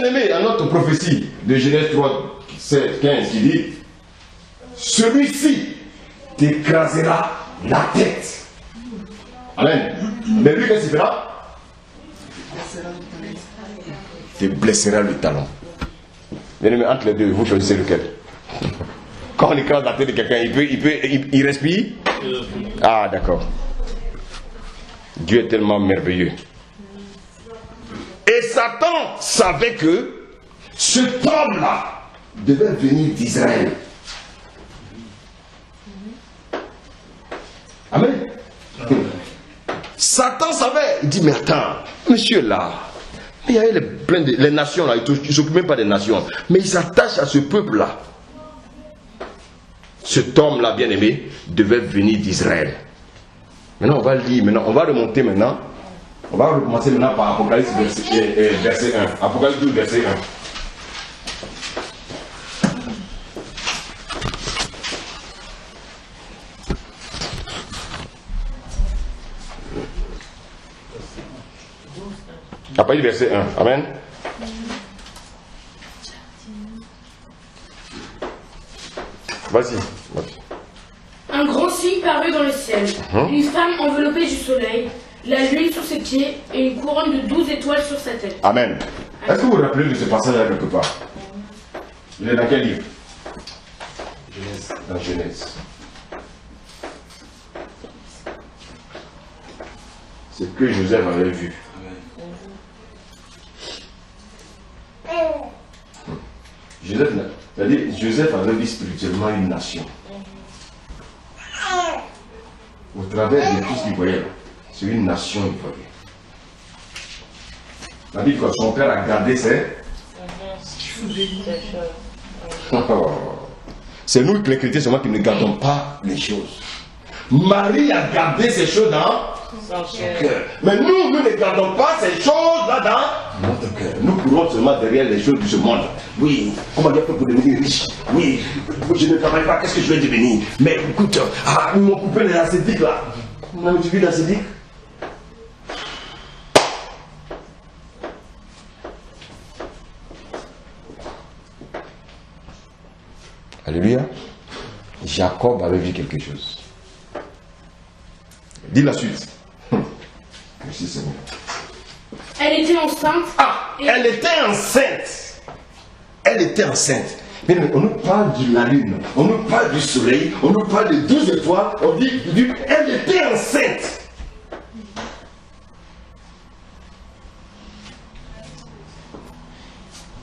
bien-aimé, à notre prophétie de Genèse 3, 7, 15 qui dit, celui-ci t'écrasera la tête. Amen. Mais lui, qu'est-ce qu'il fera? Te blessera le talon. Bien-aimé, entre les deux, vous choisissez lequel? Quand on écrase la tête de quelqu'un, il respire? Ah, d'accord. Dieu est tellement merveilleux. Et Satan savait que cet homme-là devait venir d'Israël. Amen. Satan savait. Il dit, mais attends, monsieur là, il y a les nations là, ils ne s'occupent même pas des nations, mais ils s'attachent à ce peuple-là. Cet homme-là, bien-aimé, devait venir d'Israël. Maintenant, on va le lire, maintenant, on va remonter maintenant. On va recommencer maintenant par Apocalypse verset 1. Apocalypse 12, verset 1. Apocalypse verset 1. Amen. Vas-y. Un grand signe parut dans le ciel. Une femme enveloppée du soleil, la lune sous ses pieds et une couronne de 12 étoiles sur sa tête. Amen. Est-ce que vous vous rappelez de ce passage-là quelque part? Il est dans quel livre? Genèse. Dans Genèse. C'est ce que Joseph avait vu. Joseph avait vu spirituellement une nation. Au travers de tout ce qu'il voyait, c'est une nation il voyait. La Bible, quand son père a gardé ses... C'est nous les chrétiens seulement qui ne gardons pas les choses. Marie a gardé ces choses dans son cœur. Mais nous ne gardons pas ces choses-là dans notre cœur. Nous courons seulement derrière les choses de ce monde. Oui, comment dire pour devenir riche? Oui, je ne travaille pas, qu'est-ce que je vais devenir? Mais écoute, ils m'ont coupé les acédiques là. Tu vis l'acédique? Alléluia. Jacob avait vu quelque chose. Dis la suite. Merci Seigneur. Elle était enceinte. Ah, elle était enceinte. Elle était enceinte. Mais on nous parle de la lune, on nous parle du soleil, on nous parle de 12 étoiles, on dit, elle était enceinte.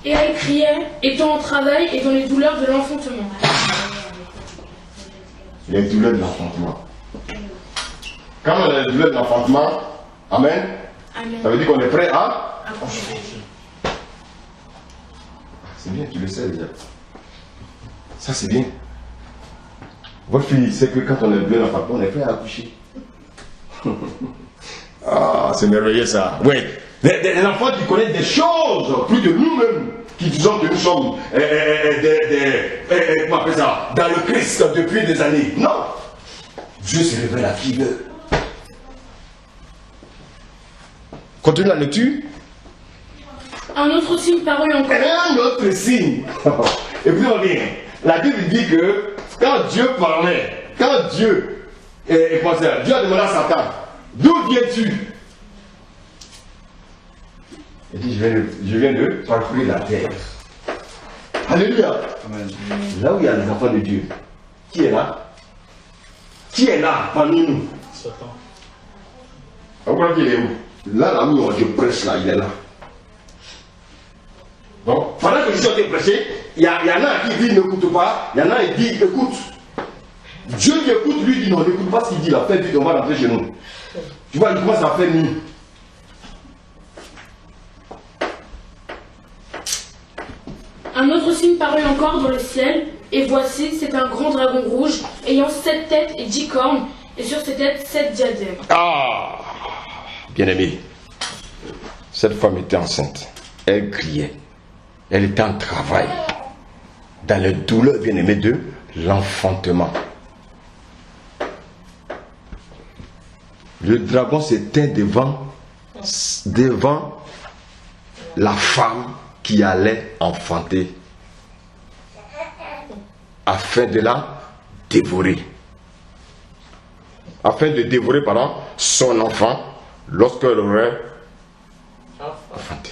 Et elle criait, étant au travail et dans les douleurs de l'enfantement. Les douleurs de l'enfantement. Quand on a les douleurs de l'enfantement, amen, Amen. ça veut dire qu'on est prêt à... Accoucher. C'est bien, tu le sais déjà. Ça c'est bien. Votre fille sait que quand on est bien l'enfantement, on est prêt à accoucher. Ah, c'est merveilleux ça. Oui. Les enfants qui connaissent des choses plus que nous-mêmes, qui disons que nous sommes comment on appelle ça, dans le Christ depuis des années. Non. Dieu se révèle à qui veut. Continue la lecture. Un autre signe parut encore. Un autre signe. Écoutez-moi bien. La Bible dit que quand Dieu parlait, quand Dieu a demandé à Satan, d'où viens-tu? Il dit, je viens de parcourir la terre. Alléluia. Amen. Là où il y a les enfants de Dieu, qui est là? Qui est là parmi nous? Satan. Vous croyez qu'il est où? Là où je prêche, là, il est là. Donc, pendant que je suis en train de prêcher, il y en a qui dit n'écoute pas, il y en a qui dit écoute. Dieu lui écoute, lui dit non, n'écoute pas ce qu'il dit là, fais vite, on va rentrer chez nous. Tu vois, il commence à faire nuit. Un autre signe parut encore dans le ciel, et voici, c'est un grand dragon rouge, ayant 7 têtes et 10 cornes, et sur ses têtes 7 diadèmes. Ah, bien-aimé, cette femme était enceinte, elle criait, elle était en travail, dans les douleurs, bien-aimé, de l'enfantement. Le dragon s'éteint devant la femme qui allait enfanter afin de la dévorer. Afin de dévorer, pardon, son enfant lorsqu'elle aurait enfanté.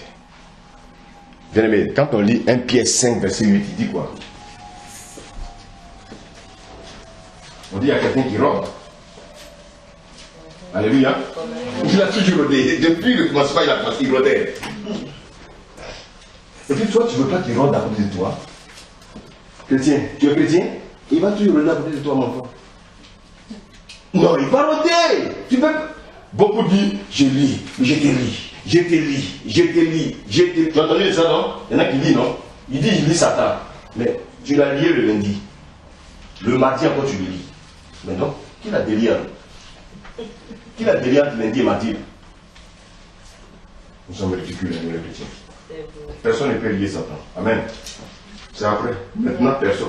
Bien aimé, quand on lit 1 Pierre 5, verset 8, il dit quoi? On dit à quelqu'un qui rôde. Alléluia. Il a toujours rôdé. Depuis le commencement, il rôdait. Et puis toi, tu ne veux pas qu'il rôde à côté de toi. Chrétien, tu es chrétien? Il va toujours rôder à côté de toi, mon frère. Non, il va rôder. Tu peux. Beaucoup disent, je lis, je te lis, je te lis, je te lis, je te lis. Tu as entendu ça, non? Il y en a qui disent, non? Il dit, je lis Satan. Mais tu l'as lié le lundi. Le mardi encore, tu le lis. Mais non, qui l'a délié? Qui l'a délié entre lundi et mardi? Nous sommes ridicules, nous les chrétiens. Personne ne peut lier Satan. Amen. C'est après. Maintenant, personne.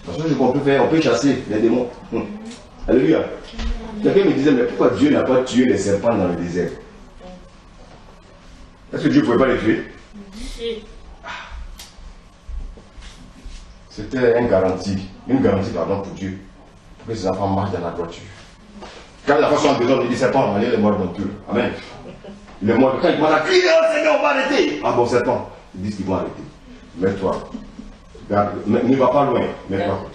Parce que je comprends faire, on peut chasser les démons. Alléluia. Quelqu'un me disait, mais pourquoi Dieu n'a pas tué les serpents dans le désert? Est-ce que Dieu ne pouvait pas les tuer? C'était une garantie pardon, pour Dieu, pour que ses enfants marchent dans la droiture. Quand les enfants sont en besoin, il dit, serpent, allez les morts dans tout. Amen. Les morts, quand ils vont crier, oh Seigneur, on va arrêter. Ah bon, serpent, ils disent qu'ils vont arrêter. Mets-toi. Ne va pas loin, mets-toi.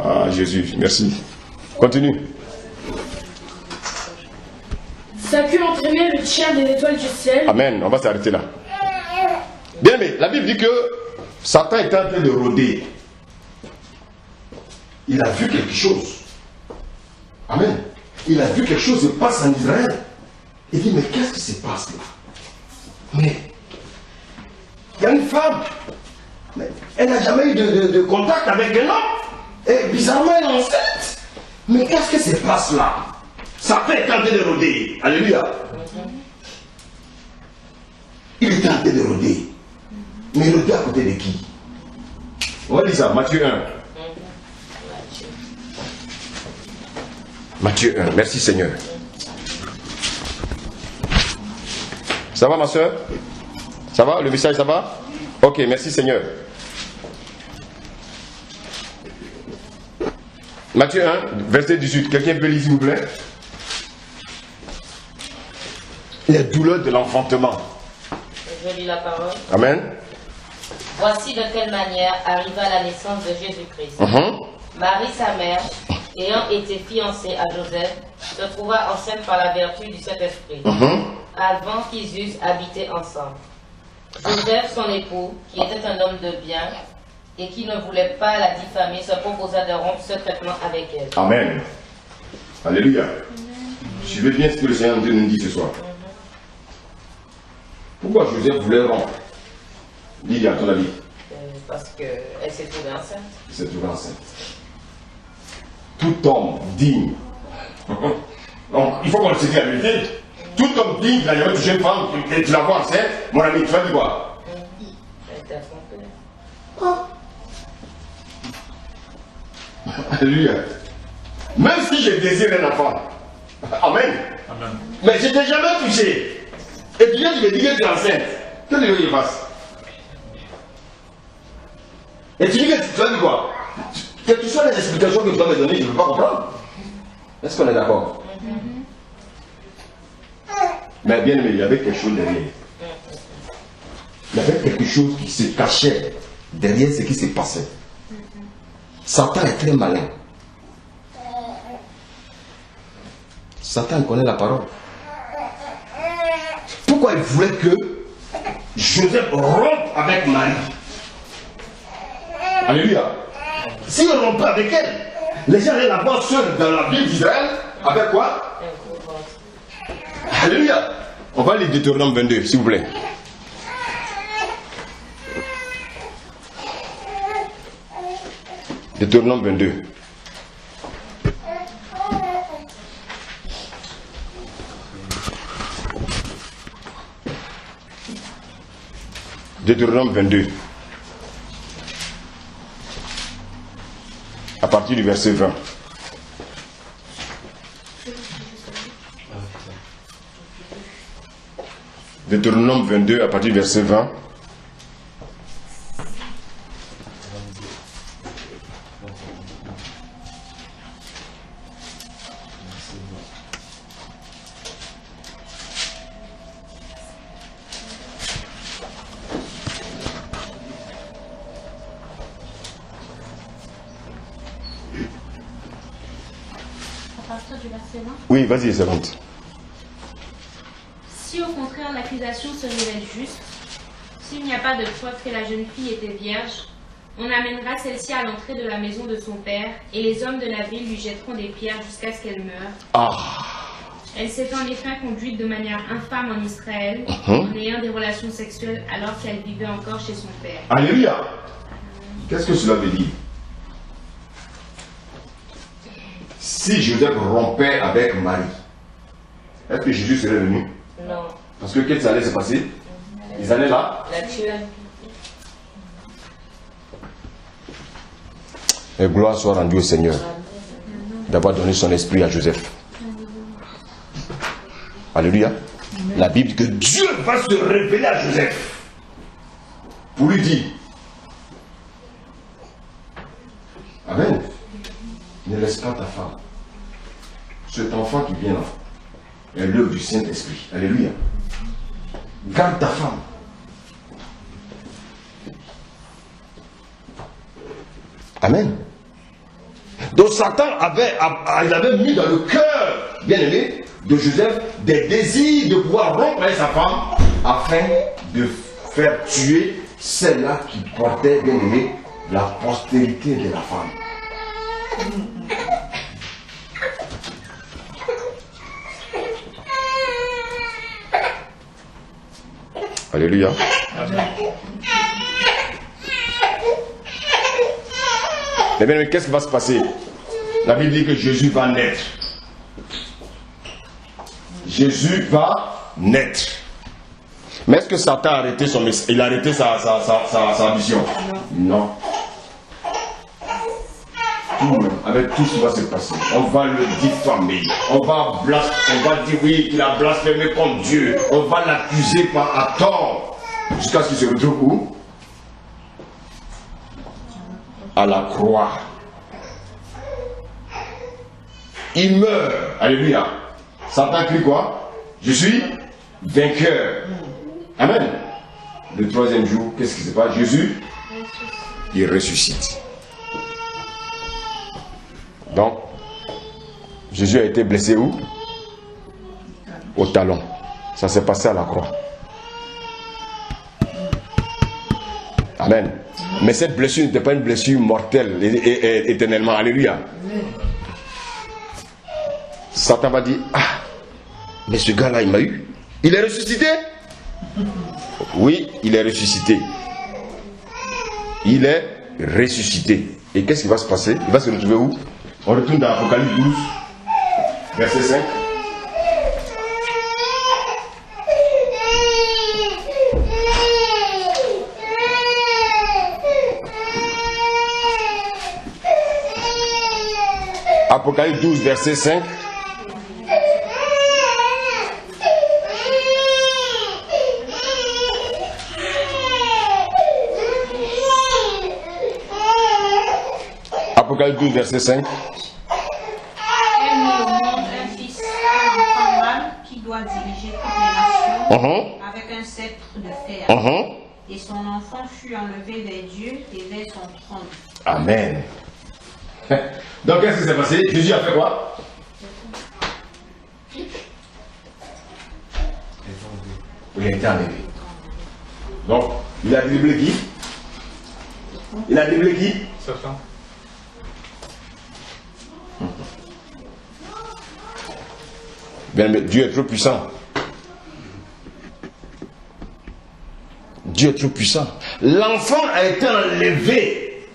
Ah, Jésus, merci. Continue. Sa queue entraînait le tiers des étoiles du ciel. Amen, on va s'arrêter là. Bien aimé, la Bible dit que Satan était en train de rôder. Il a vu quelque chose. Amen. Il a vu quelque chose se passe en Israël. Il dit, mais qu'est-ce qui se passe là? Mais il y a une femme. Mais elle n'a jamais eu de contact avec un homme. Et bizarrement, elle est enceinte. Mais qu'est-ce qui se passe là? Satan est en train de rôder. Alléluia. Il est en train de rôder. Mais rôder à côté de qui? On va dire ça, Matthieu 1. Matthieu 1, merci Seigneur. Ça va ma soeur? Ça va? Le message ça va? Ok, merci Seigneur. Matthieu 1, verset 18. Quelqu'un peut lire s'il vous plaît? Les douleurs de l'enfantement. Je lis la parole. Amen. Voici de quelle manière arriva la naissance de Jésus-Christ. Marie, sa mère, ayant été fiancée à Joseph, se trouva enceinte par la vertu du Saint-Esprit, avant qu'ils eussent habité ensemble. Joseph, son époux, qui était un homme de bien et qui ne voulait pas la diffamer, se proposa de rompre secrètement avec elle. Amen. Alléluia. Suivez bien ce que le Seigneur nous dit ce soir. Pourquoi Joseph voulait rompre? Dis à ton avis. Parce qu'elle s'est trouvée enceinte. Elle s'est trouvée enceinte. Tout homme digne. Donc, il faut qu'on se dise la vérité. Tout homme digne, il a jamais touché une femme, et tu la vois enceinte, mon ami, tu vas dire quoi? Elle était trompée. Alléluia. Même si je désire un enfant. Amen. Amen. Mais je ne t'ai jamais touché. Et tu viens de me dire que tu es enceinte. Qu'est-ce que tu veux qu'il fasse? Et tu dis que tu vas dire quoi? Quelles que soient les explications que tu vas me donner, je ne peux pas comprendre. Est-ce qu'on est d'accord? Mais bien aimé, il y avait quelque chose derrière. Il y avait quelque chose qui se cachait derrière ce qui se passait. Satan est très malin. Satan connaît la parole. Pourquoi il voulait que Joseph rompe avec Marie? Alléluia. S'il rompait avec elle, les gens allaient la voir seule dans la ville d'Israël. Avec quoi? Alléluia. On va lire Deutéronome 22, s'il vous plaît. Deutéronome 22. Deutéronome 22. À partir du verset 20. Deutéronome 22 à partir du verset 20. À partir du verset 20. Oui, vas-y, Servante. Si au contraire l'accusation se révèle juste, s'il n'y a pas de preuve que la jeune fille était vierge, on amènera celle-ci à l'entrée de la maison de son père, et les hommes de la ville lui jetteront des pierres jusqu'à ce qu'elle meure. Ah. Elle s'est en effet conduite de manière infâme en Israël, en ayant des relations sexuelles alors qu'elle vivait encore chez son père. Alléluia. Qu'est-ce que cela veut dire? Si Joseph rompait avec Marie, est-ce que Jésus serait venu? Non. Parce que qu'est-ce qui allait se passer? Ils allaient là. La tuer. Et gloire soit rendue au Seigneur d'avoir donné son esprit à Joseph. Alléluia. La Bible dit que Dieu va se révéler à Joseph pour lui dire: Amen. Ne laisse pas ta femme. Cet enfant qui vient là est l'œuvre du Saint-Esprit. Alléluia. Garde ta femme. Amen. Donc Satan avait mis dans le cœur, bien aimé, de Joseph des désirs de pouvoir rompre avec sa femme afin de faire tuer celle-là qui portait, bien aimé, la postérité de la femme. Alléluia. Mais bien, qu'est-ce qui va se passer? La Bible dit que Jésus va naître. Jésus va naître. Mais est-ce que Satan a arrêté son message? Il a arrêté sa mission? Non. Avec tout ce qui va se passer, on va le diffamer, on va dire oui qu'il a blasphémé contre Dieu, on va l'accuser à tort, jusqu'à ce qu'il se retrouve où? À la croix. Il meurt. Alléluia. Satan crie quoi? Je suis vainqueur. Amen. Le troisième jour, qu'est-ce qui se passe? Jésus, il ressuscite. Donc, Jésus a été blessé où? Au talon. Ça s'est passé à la croix. Amen. Mais cette blessure n'était pas une blessure mortelle éternellement. Alléluia. Satan va dire: ah, mais ce gars-là, il m'a eu. Il est ressuscité? Oui, il est ressuscité. Il est ressuscité. Et qu'est-ce qui va se passer? Il va se retrouver où? On retourne dans Apocalypse 12, verset 5. Apocalypse 12, verset 5. Apocalypse 12, verset 5. Elle mit au monde un fils, un enfant mâle qui doit diriger toutes les nations avec un sceptre de fer. Et son enfant fut enlevé des dieux et vers son trône. Amen. Donc qu'est-ce qui s'est passé? Jésus a fait quoi? Il a été enlevé. Donc, il a dribblé qui? Il a dribblé qui? Satan. Bien, mais Dieu est trop puissant. Dieu est trop puissant. L'enfant a été enlevé.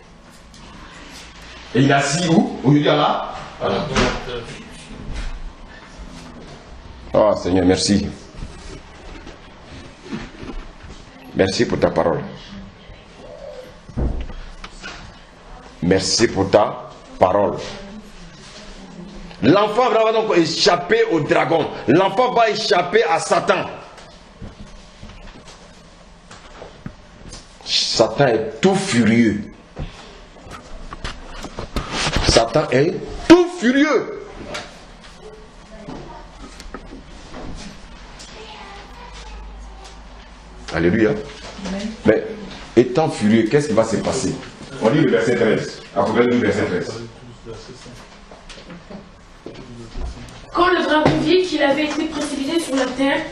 Et il a assis où? Au lieu de là? À la droite. Oh Seigneur, merci. Merci pour ta parole. Merci pour ta parole. L'enfant va donc échapper au dragon. L'enfant va échapper à Satan. Satan est tout furieux. Satan est tout furieux. Alléluia. Mais étant furieux, qu'est-ce qui va se passer? On lit le verset 13. Apocalypse 12, verset 13. Quand le dragon vit qu'il avait été précipité sur la terre,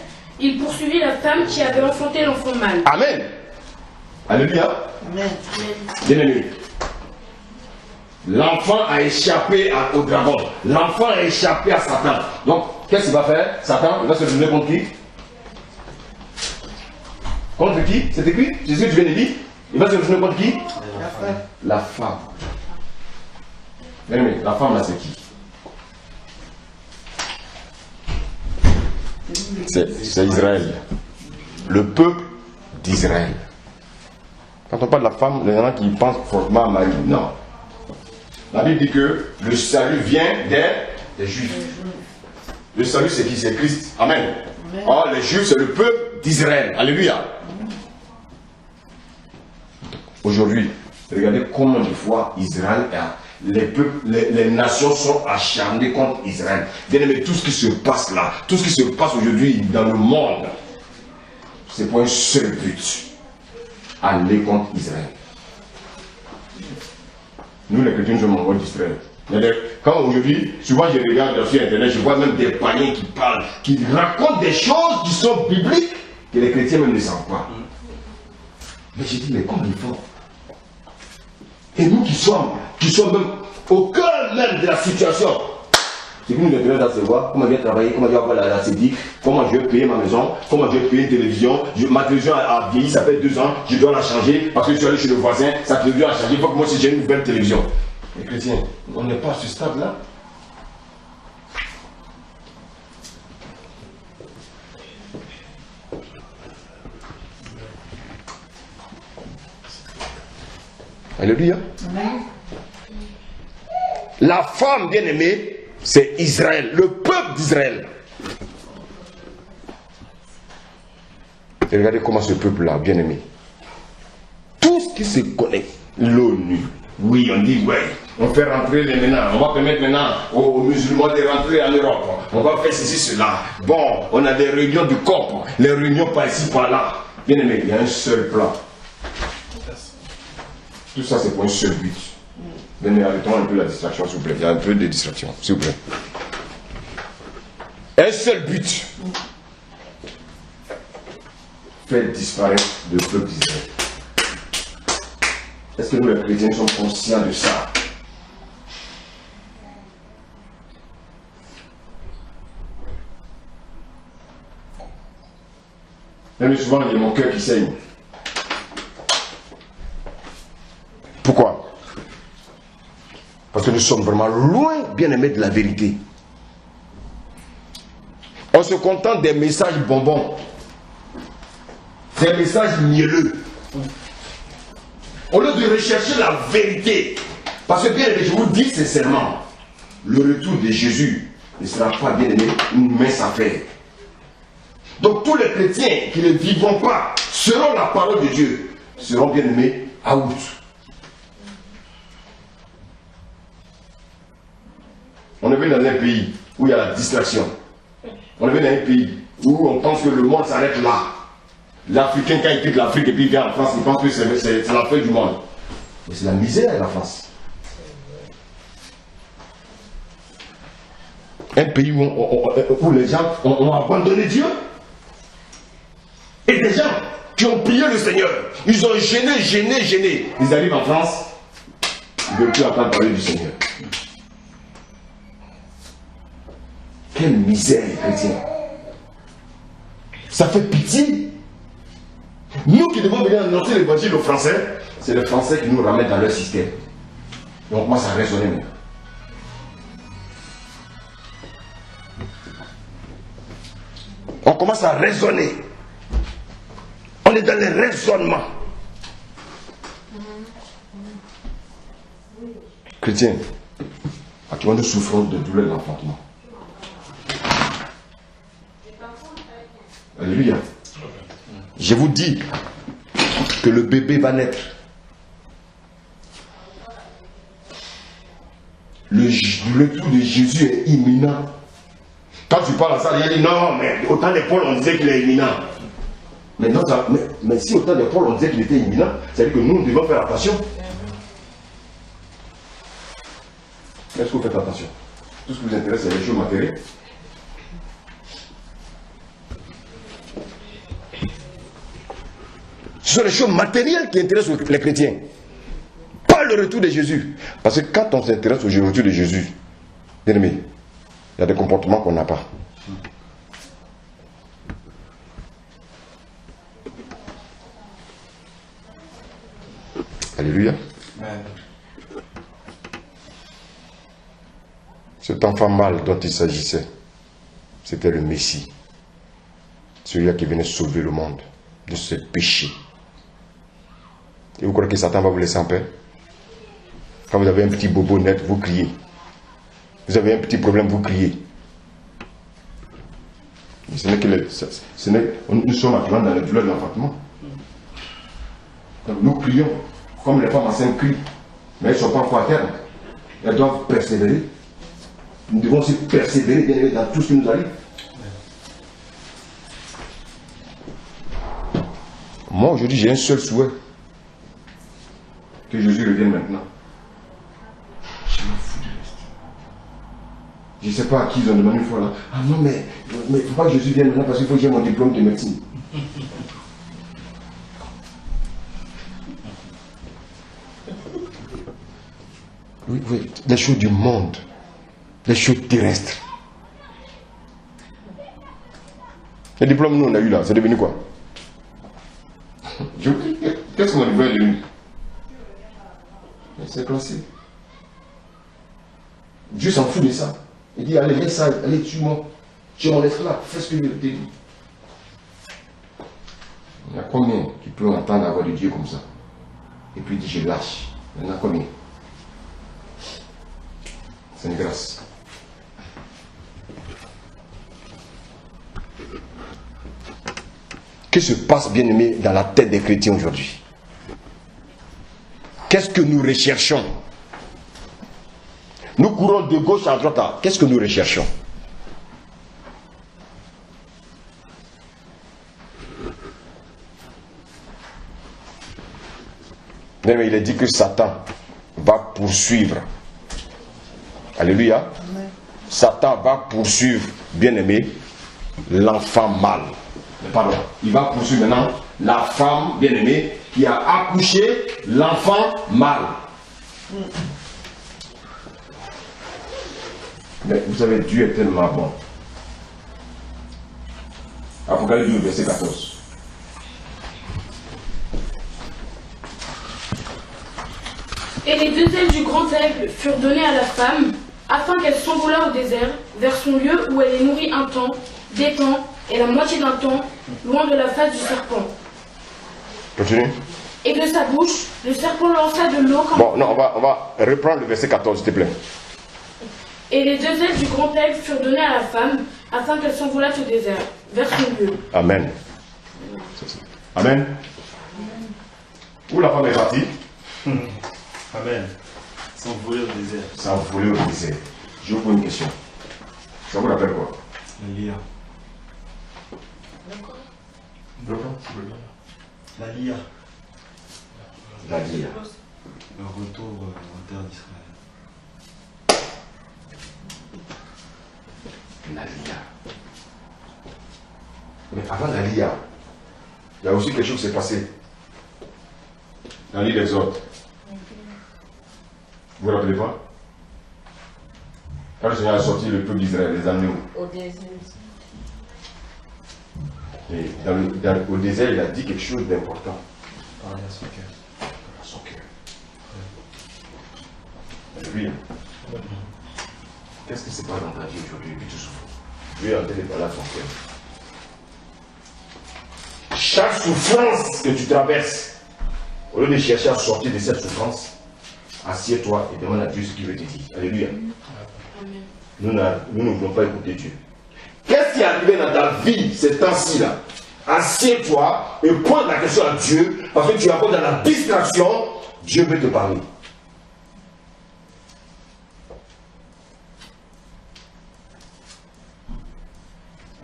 il poursuivit la femme qui avait enfanté l'enfant mâle. Amen. Alléluia. Amen. Bien aimé. L'enfant a échappé au dragon. L'enfant a échappé à Satan. Donc, qu'est-ce qu'il va faire? Satan, il va se tourner contre qui? Contre qui? C'est écrit? C'est ce que tu viens de dire. Il va se tourner contre qui? La femme. La femme. Bien aimé, la femme là c'est qui? C'est Israël. Le peuple d'Israël. Quand on parle de la femme, il y en a qui pensent fortement à Marie. Non. La Bible dit que le salut vient des Juifs. Le salut c'est qui? C'est Christ. Amen. Or les Juifs c'est le peuple d'Israël. Alléluia. Aujourd'hui, regardez combien de fois Israël les nations sont acharnées contre Israël. Bien aimé, tout ce qui se passe là, tout ce qui se passe aujourd'hui dans le monde, c'est pour un seul but: aller contre Israël. Nous les chrétiens sommes encore distraits. Quand aujourd'hui, souvent je regarde sur internet, je vois même des païens qui parlent, qui racontent des choses qui sont bibliques que les chrétiens même ne savent pas. Mais je dis, mais comment ils font? Et nous qui sommes même au cœur même de la situation, ce qui nous intéresse à savoir comment bien travailler, comment bien avoir la sédique, comment je vais payer ma maison, comment je vais payer une télévision. Ma télévision a vieilli, ça fait 2 ans, je dois la changer parce que je suis allé chez le voisin, sa télévision a changé, il faut que moi aussi j'ai une nouvelle télévision. Les chrétiens, on n'est pas à ce stade-là. Alléluia. La femme bien-aimée, c'est Israël, le peuple d'Israël. Et regardez comment ce peuple-là, bien-aimé, tout ce qui se connaît, l'ONU, oui, on dit, ouais, on fait rentrer les maintenant, on va permettre maintenant aux musulmans de rentrer en Europe, on va faire ceci, cela. Bon, on a des réunions du COP, les réunions par ici, par là. Bien-aimé, il y a un seul plan. Tout ça, c'est pour un seul but. Venez, arrêtons un peu la distraction, s'il vous plaît. Il y a un peu de distraction, s'il vous plaît. Un seul but. Faire disparaître le peuple d'Israël. Est-ce que nous, les chrétiens, sommes conscients de ça? Mais souvent, il y a mon cœur qui saigne. Pourquoi? Parce que nous sommes vraiment loin, bien aimés, de la vérité. On se contente des messages bonbons, des messages mielleux, au lieu de rechercher la vérité. Parce que, bien aimé, je vous dis sincèrement, le retour de Jésus ne sera pas, bien aimé, une mince affaire. Donc tous les chrétiens qui ne vivront pas selon la parole de Dieu seront, bien aimés, out. On est venu dans un pays où il y a la distraction. On est venu dans un pays où on pense que le monde s'arrête là. L'Africain, quand il quitte l'Afrique et puis il vient en France, il pense que c'est la fin du monde. Mais c'est la misère, la France. Un pays où les gens ont abandonné Dieu. Et des gens qui ont prié le Seigneur, ils ont gêné. Ils arrivent en France, ils ne veulent plus entendre parler du Seigneur. Quelle misère, les chrétiens. Ça fait pitié. Nous qui devons venir annoncer l'évangile aux Français, c'est les Français qui nous ramènent dans leur système. Et on commence à raisonner maintenant. On commence à raisonner. On est dans les raisonnements. Chrétiens, actuellement nous souffrons de douleur d'enfantement. Alléluia. Je vous dis, que le bébé va naître. Le retour de Jésus est imminent. Quand tu parles à ça, il dit non, mais au temps de Paul, on disait qu'il est imminent. Mais, non, mais si au temps de Paul, on disait qu'il était imminent, c'est-à-dire que nous devons faire attention. Est-ce que vous faites attention? Tout ce qui vous intéresse, c'est les choses matérielles. Ce sont les choses matérielles qui intéressent les chrétiens. Pas le retour de Jésus. Parce que quand on s'intéresse au retour de Jésus, bien aimé, il y a des comportements qu'on n'a pas. Alléluia. Amen. Cet enfant mâle dont il s'agissait, c'était le Messie. Celui-là qui venait sauver le monde de ce péché. Et vous croyez que Satan va vous laisser en paix? Quand vous avez un petit bobo net, vous criez. Vous avez un petit problème, vous criez. Ce n'est que nous sommes actuellement dans la douleur de l'enfantement. Donc nous crions, comme les femmes enceintes crient, mais elles ne sont pas encore à terme. Elles doivent persévérer. Nous devons aussi persévérer bien aimé, dans tout ce qui nous arrive. Moi aujourd'hui j'ai un seul souhait. Que Jésus revienne maintenant. Je m'en fous du reste. Je ne sais pas à qui ils ont demandé une fois là. Ah non mais il ne faut pas que Jésus vienne maintenant parce qu'il faut que j'ai mon diplôme de médecine. Oui, oui, les choses du monde, les choses terrestres. Le diplôme nous on a eu là, c'est devenu quoi? Qu'est-ce qu'on a devenu? C'est classé. Dieu s'en fout de ça. Il dit allez, laisse ça, allez, tue-moi. Tu m'en laisses là, fais ce que je te dis. Il y a combien qui peut entendre la voix de Dieu comme ça? Et puis il dit je lâche. Il y en a combien? C'est une grâce. Qu'est-ce qui se passe, bien aimé, dans la tête des chrétiens aujourd'hui? Qu'est-ce que nous recherchons? Nous courons de gauche à droite. Qu'est-ce que nous recherchons? Mais il est dit que Satan va poursuivre. Alléluia. Satan va poursuivre, bien aimé, l'enfant mâle. Pardon, il va poursuivre maintenant la femme bien aimée qui a accouché l'enfant mâle. Mais vous savez, Dieu est tellement bon. Apocalypse 12, verset 14. Et les deux ailes du grand aigle furent données à la femme, afin qu'elle s'envolât au désert, vers son lieu où elle est nourrie un temps, des temps, et la moitié d'un temps, loin de la face du serpent. Continue. Et de sa bouche, le serpent lança de l'eau comme... Bon, non, on va reprendre le verset 14, s'il te plaît. Et les deux ailes du grand aigle furent données à la femme, afin qu'elle s'envolât au désert, vers son lieu. Amen. Amen. Où la femme est partie? Amen. S'envoler au désert. S'envoler au désert. Je vous pose une question. Ça vous rappelle quoi? La lia. La lia. La lia. Le retour en terre d'Israël. La lia. Mais avant la lia, il y a aussi quelque chose qui s'est passé. Dans l'île d'Exode. Vous vous rappelez pas? Quand le Seigneur a sorti le peuple d'Israël, les amenés Au désert. Et au désert, il a dit quelque chose d'important. Parler à son cœur. À son cœur. Alléluia. Qu'est-ce qui se passe dans ta vie aujourd'hui depuis tout souffres? Dieu est en train de parler à son cœur. Chaque souffrance que tu traverses, au lieu de chercher à sortir de cette souffrance, assieds-toi et demande à Dieu ce qu'il veut te dire. Alléluia. Nous ne voulons pas écouter Dieu. Qu'est-ce qui est arrivé dans ta vie ces temps-ci là Assieds-toi et pose la question à Dieu, parce que tu es encore dans la distraction, Dieu veut te parler.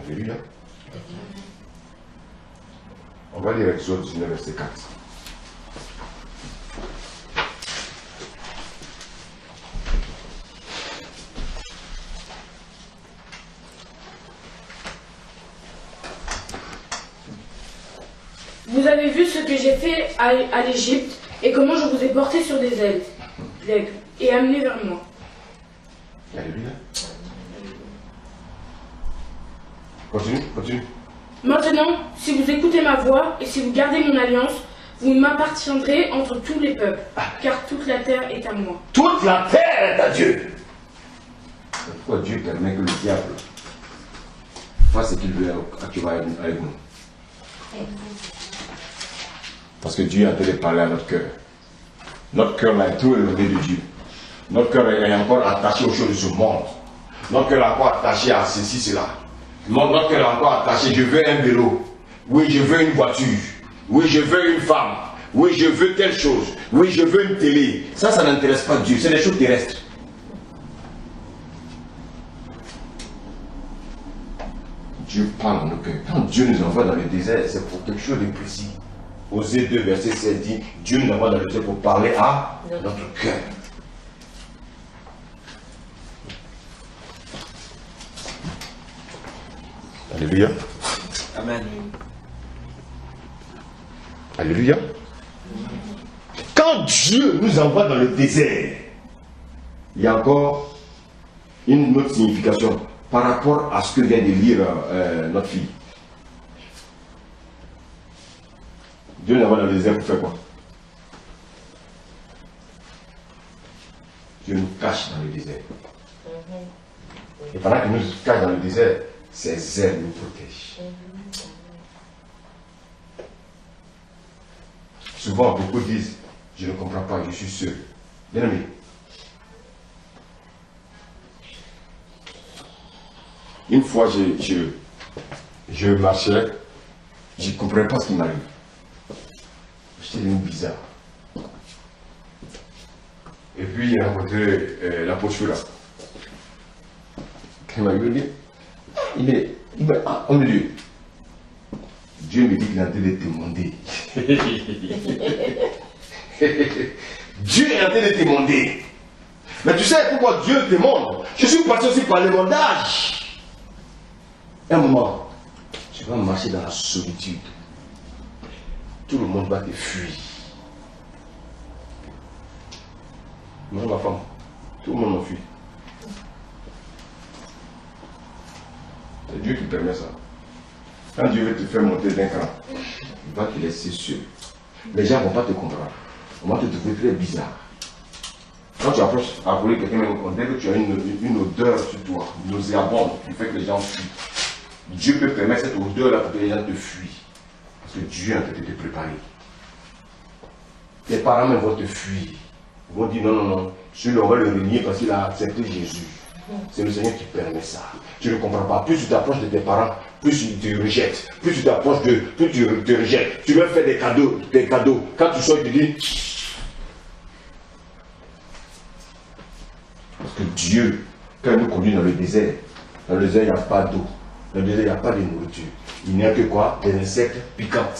Alléluia. On va lire Exode 19, verset 4. Vous avez vu ce que j'ai fait à l'Égypte et comment je vous ai porté sur des ailes d'aigle et amené vers moi. Alléluia. Continue, continue. Maintenant, si vous écoutez ma voix et si vous gardez mon alliance, vous m'appartiendrez entre tous les peuples, car toute la terre est à moi. Toute la terre est à Dieu. Pourquoi Dieu permet que le diable fasse ce qu'il veut actuellement avec nous? Parce que Dieu est en train de parler à notre cœur. Notre cœur là est trop éloigné de Dieu. Notre cœur est encore attaché aux choses de ce monde. Notre cœur est encore attaché à ceci, cela. Notre cœur est encore attaché, je veux un vélo. Oui, je veux une voiture. Oui, je veux une femme. Oui, je veux telle chose. Oui, je veux une télé. Ça n'intéresse pas Dieu. C'est des choses terrestres. Dieu parle dans nos cœurs. Quand Dieu nous envoie dans le désert, c'est pour quelque chose de précis. Osée 2, verset 16 dit, Dieu nous envoie dans le désert pour parler à notre cœur. Alléluia. Amen. Alléluia. Quand Dieu nous envoie dans le désert, il y a encore une autre signification par rapport à ce que vient de lire notre fille. Dieu nous envoie dans le désert pour faire quoi? Dieu nous cache dans le désert. Et pendant qu'il nous cache dans le désert, ses ailes nous protègent. Souvent, beaucoup disent, je ne comprends pas, je suis seul. Bien aimé, une fois, je marchais, je ne comprenais pas ce qui m'arrive. J'étais devenu bizarre. Et puis, j'ai rencontré l'apôtre Shura. Il m'a dit, homme de Dieu. Dieu me dit qu'il est en train de te demander. Dieu est en train de te demander. Mais tu sais pourquoi Dieu te demande? Je suis passé aussi par le mondage. Un moment, tu vas marcher dans la solitude. Tout le monde va te fuir. Moi, ma femme, tout le monde m'enfuit. C'est Dieu qui permet ça. Quand Dieu veut te faire monter d'un cran, il va te laisser seul. Les gens ne vont pas te comprendre. On va te trouver très bizarre. Quand tu approches à voler quelqu'un, on dirait que tu as une odeur sur toi, nauséabonde, qui fait que les gens fuient. Dieu peut permettre cette odeur-là pour que les gens te fuient. Parce que Dieu est en train de te préparer. Tes parents même vont te fuir. Ils vont dire non, non, non, celui-là on va le renier parce qu'il a accepté Jésus. C'est le Seigneur qui permet ça. Tu ne comprends pas. Plus tu t'approches de tes parents, plus ils te rejettent. Plus tu t'approches d'eux, plus tu te rejettes. Tu leur fais des cadeaux, des cadeaux. Quand tu sors, tu dis. Parce que Dieu, quand il nous conduit dans le désert, il n'y a pas d'eau. Dans le désert, il n'y a pas de nourriture. Il n'y a que quoi? Des insectes piquants.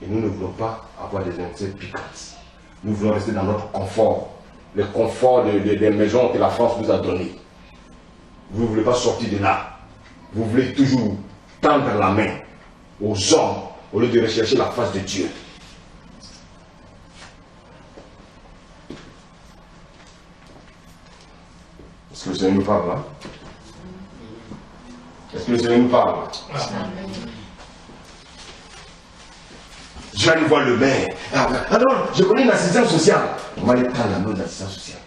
Et nous ne voulons pas avoir des insectes piquants. Nous voulons rester dans notre confort. Le confort des maisons que la France nous a donné. Vous ne voulez pas sortir de là. Vous voulez toujours tendre la main aux hommes au lieu de rechercher la face de Dieu. Est-ce que le Seigneur nous parle là? Est-ce que le Seigneur nous parle? Je vais aller voir le maire. Alors, je connais une assistance sociale. On va aller prendre la main de l'assistance sociale.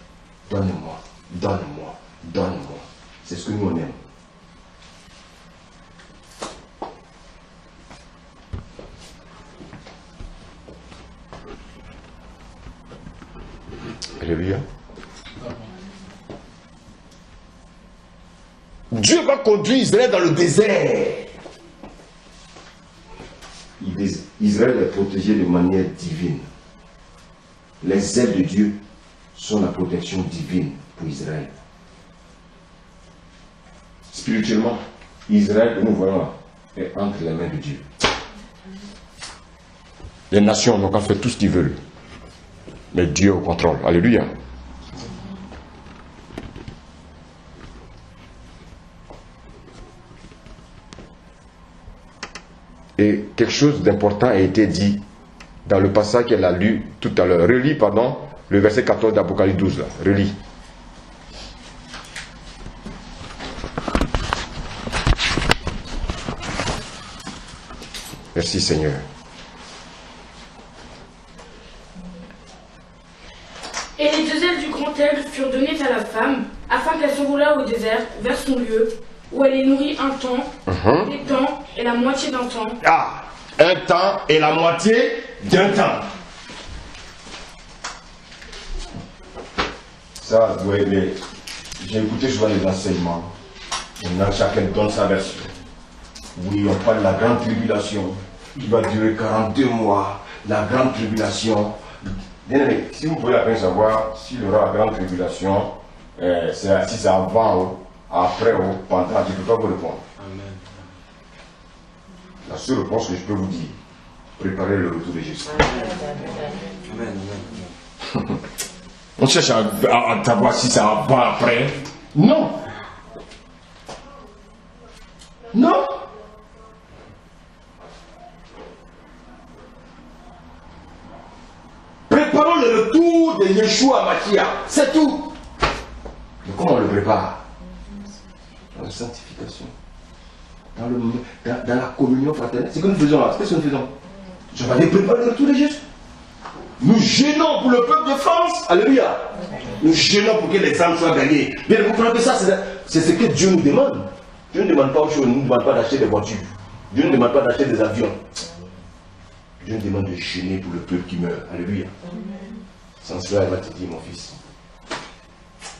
Donne-moi, donne-moi, donne-moi. C'est ce que nous on aime. Alléluia. Dieu va conduire Israël dans le désert. protégé de manière divine. Les ailes de Dieu sont la protection divine pour Israël. Spirituellement, Israël que nous voyons là est entre les mains de Dieu. Les nations n'ont qu'à faire tout ce qu'ils veulent. Mais Dieu est au contrôle. Alléluia. Et quelque chose d'important a été dit dans le passage qu'elle a lu tout à l'heure. Relis, pardon, le verset 14 d'Apocalypse 12. Là. Relis. Merci Seigneur. Et les deux ailes du grand aigle furent données à la femme, afin qu'elle s'envolât au désert, vers son lieu, où elle est nourrie un temps, des temps et la moitié d'un temps. Ah, un temps et la moitié d'un temps. Ça, oui, mais j'ai écouté souvent les enseignements. Maintenant, chacun donne sa version. Oui, on parle de la grande tribulation qui va durer 42 mois. La grande tribulation. Bien aimé, si vous pouvez la peine savoir s'il y aura la grande tribulation, si c'est avant ou après ou pendant, je ne peux pas vous répondre. Amen. La seule réponse que je peux vous dire, préparez le retour de Jésus. Amen. Amen. On cherche à savoir si c'est avant, après. Non. Non. Préparons le retour de Yeshua Machia. C'est tout. Mais comment on le prépare? Dans la sanctification. Dans la communion fraternelle. C'est ce que nous faisons là. Qu'est-ce que nous faisons? Je vais aller préparer le retour de Jésus. Nous gênons pour le peuple de France. Alléluia. Nous gênons pour que les âmes soient gagnées. Bien, vous comprenez que ça, c'est ce que Dieu nous demande. Dieu ne demande pas aux choses, il ne nous demande pas d'acheter des voitures. Dieu ne demande pas d'acheter des avions. Dieu nous demande de gêner pour le peuple qui meurt. Alléluia. Sans cela, il va te dire, mon fils,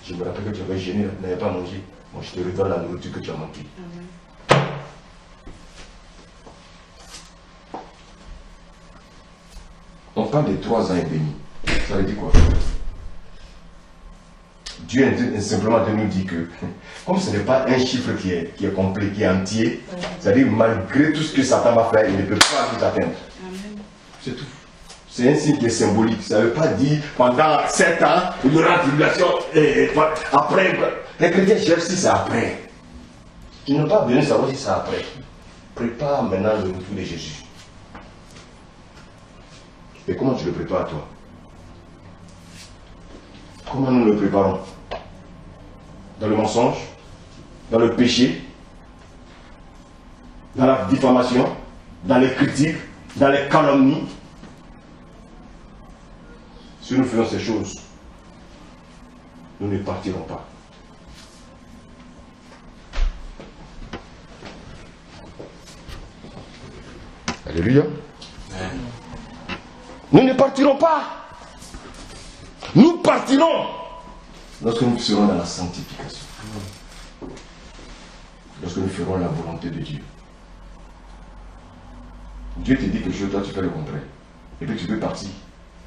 je me rappelle que tu avais gêné, tu n'avais pas mangé. Moi, je te redonne la nourriture que tu as manquée. On parle de 3 ans et demi. Ça veut dire quoi? Dieu est simplement de nous dire que, comme ce n'est pas un chiffre qui est complet, qui est entier, c'est-à-dire malgré tout ce que Satan va faire, il ne peut pas nous atteindre. C'est tout. C'est un signe qui est symbolique. Ça ne veut pas dire pendant 7 ans, il y aura une tribulation, et après. Les chrétiens cherchent si c'est après. Ils n'ont pas besoin de savoir si c'est après. Prépare maintenant le retour de Jésus. Et comment tu le prépares toi? Comment nous le préparons? Dans le mensonge? Dans le péché? Dans la diffamation? Dans les critiques? Dans les calomnies? Si nous faisons ces choses, nous ne partirons pas. Alléluia. Nous ne partirons pas. Nous partirons lorsque nous serons dans la sanctification. Lorsque nous ferons la volonté de Dieu. Dieu te dit quelque chose, toi tu fais le contraire. Et puis tu peux partir.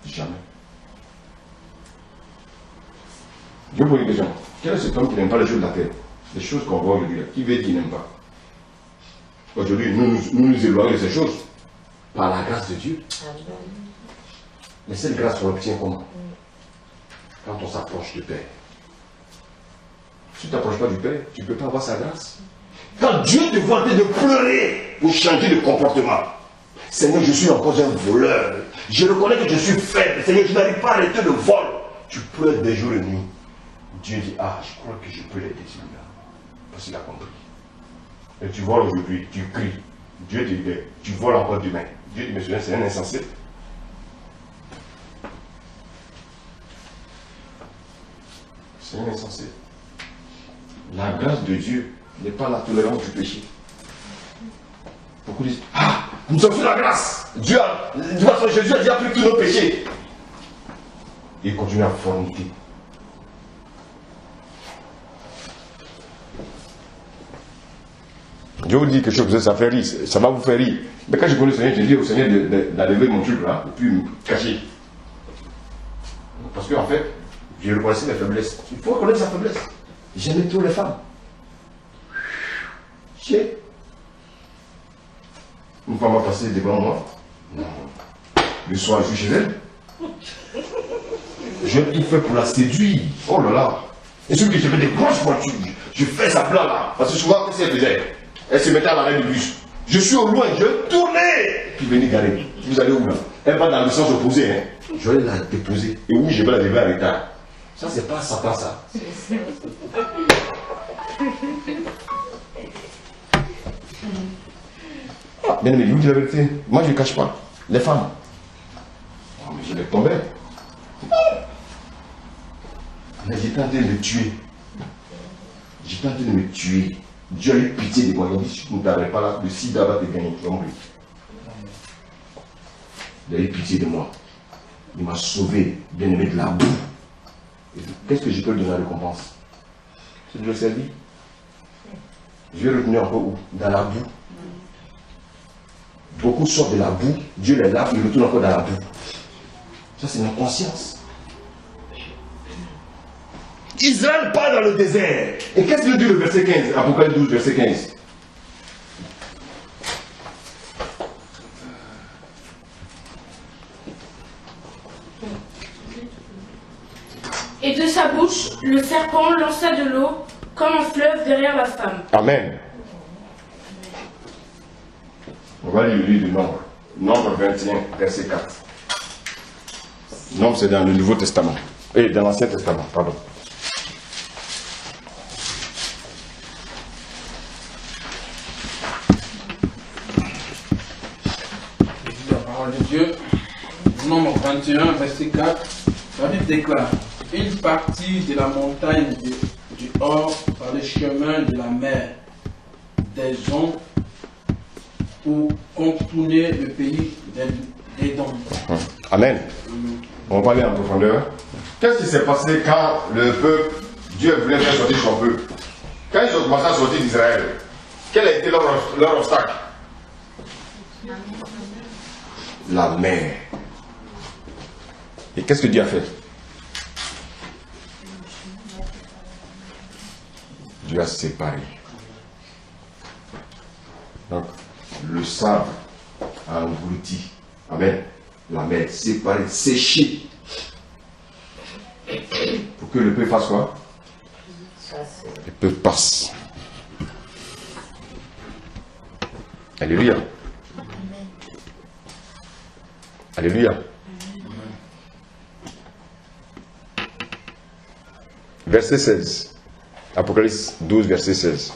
Jamais. Je vous pose une question. Quel est cet homme qui n'aime pas les choses de la terre? Les choses qu'on voit aujourd'hui. Qui veut dire qu'il n'aime pas? Aujourd'hui, nous éloignons de ces choses. Par la grâce de Dieu. Mais cette grâce, on l'obtient comment? Quand on s'approche du Père. Si tu ne t'approches pas du Père, tu ne peux pas avoir sa grâce. Quand Dieu te voit en train de pleurer pour changer de comportement. Seigneur, je suis encore un voleur. Je reconnais que je suis faible. Seigneur, je n'arrive pas à arrêter le vol. Tu pleures des jours et nuits. Dieu dit, ah, je crois que je peux l'aider celui-là. Parce qu'il a compris. Et tu voles aujourd'hui, tu cries. Dieu te dit, tu voles encore demain. Dieu dit, monsieur, c'est un insensé. C'est un insensé. La grâce de Dieu n'est pas la tolérance du péché. Beaucoup disent, ah, nous sommes sous la grâce. Dieu a, de toute façon, Jésus a déjà pris tous nos péchés. Il continue à forniquer. Je vous dis quelque chose, ça fait rire, ça va vous faire rire. Mais quand je connais le Seigneur, j'ai dit au Seigneur d'enlever mon truc là, et puis me cacher. Parce qu'en fait, je reconnaissais mes faiblesses. Il faut reconnaître sa faiblesse. J'aimais trop les femmes. Chier. Une femme va passer devant moi. Le soir, je suis chez elle. Il fait pour la séduire. Oh là là. Et celui que je fais des grosses voitures, je fais ça plat là. Parce que souvent, qu'est-ce qu'elle faisait? Elle se mettait à l'arrêt du bus. Je suis au loin, je tournais. Puis venez garer. Vous allez où là? Elle va dans le sens opposé. Hein. Je vais la déposer. Et oui, je vais la lever en retard. Ça, c'est pas Satan, ça. Ah, bien aimé, vous dites la vérité. Moi, je ne cache pas. Les femmes. Oh, mais je les tombais. Mais j'étais en train de me tuer. J'étais en train de me tuer. Dieu a eu pitié de moi. Il a dit, si tu ne t'arrêtes pas là, le sida va te gagner. Tu vas mourir. Il a eu pitié de moi. Il m'a sauvé, bien aimé, de la boue. Qu'est-ce que je peux lui donner la récompense? C'est de le servir. Je vais retenir encore où? Dans la boue. Beaucoup sortent de la boue, Dieu les lave, ils retournent encore dans la boue. Ça, c'est ma conscience. Israël part dans le désert. Et qu'est-ce qu'il dit le verset 15? Apocalypse 12, verset 15. Et de sa bouche, le serpent lança de l'eau comme un fleuve derrière la femme. Amen. On va lire le livre de Nombre. Nombre 21, verset 4. Nombre, c'est dans le Nouveau Testament. Et dans l'Ancien Testament, pardon. La parole de Dieu, Nombre 21, verset 4, la Bible déclare: il partit de la montagne du Hor par le chemin de la mer des Ondes pour contourner le pays d'Édom. Amen. On va aller en profondeur. Qu'est-ce qui s'est passé quand le peuple, Dieu voulait faire sortir son peuple? Quand ils ont commencé à sortir d'Israël, quel a été leur obstacle? La mer. Et qu'est-ce que Dieu a fait? Dieu a séparé. Donc, le sable a englouti. Amen. La mer séparée, séchée. Pour que le peuple fasse quoi? Le peuple passe. Alléluia. Alléluia. Verset 16. Apocalypse 12, verset 16.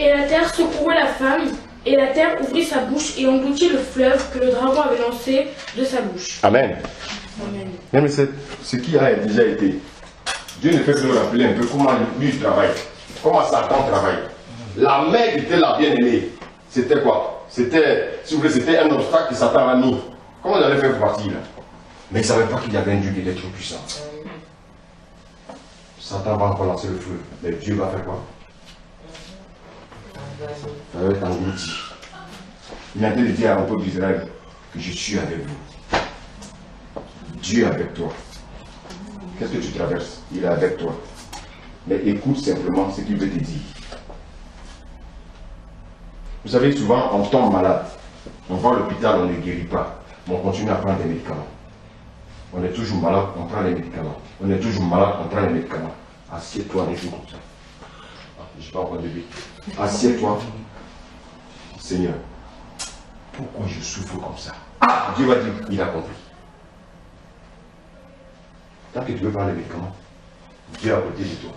Et la terre secoua la femme, et la terre ouvrit sa bouche et engloutit le fleuve que le dragon avait lancé de sa bouche. Amen. Amen. Mais c'est ce qui a déjà été. Dieu ne fait que nous rappeler un peu comment lui travaille, comment Satan travaille. La mère qui était la bien-aimée, c'était quoi? C'était, si vous voulez, c'était un obstacle que Satan a mis. Comment on allait faire pour partir là? Mais il ne savait pas qu'il y avait un Dieu qui était trop puissant. Satan va encore lancer le feu, mais Dieu va faire quoi? Ça va être englouti. Il a dit à un peuple d'Israël que je suis avec vous. Dieu est avec toi. Qu'est-ce que tu traverses? Il est avec toi. Mais écoute simplement ce qu'il veut te dire. Vous savez, souvent on tombe malade. On va à l'hôpital, on ne guérit pas. Mais on continue à prendre des médicaments. On est toujours malade, on prend les médicaments. On est toujours malade, on prend les médicaments. Assieds-toi un jour comme ça. Je ne sais pas encore de vie. Assieds-toi. Seigneur, pourquoi je souffre comme ça? Ah, Dieu va dire, il a compris. Tant que tu veux prendre les médicaments, Dieu est à côté de toi.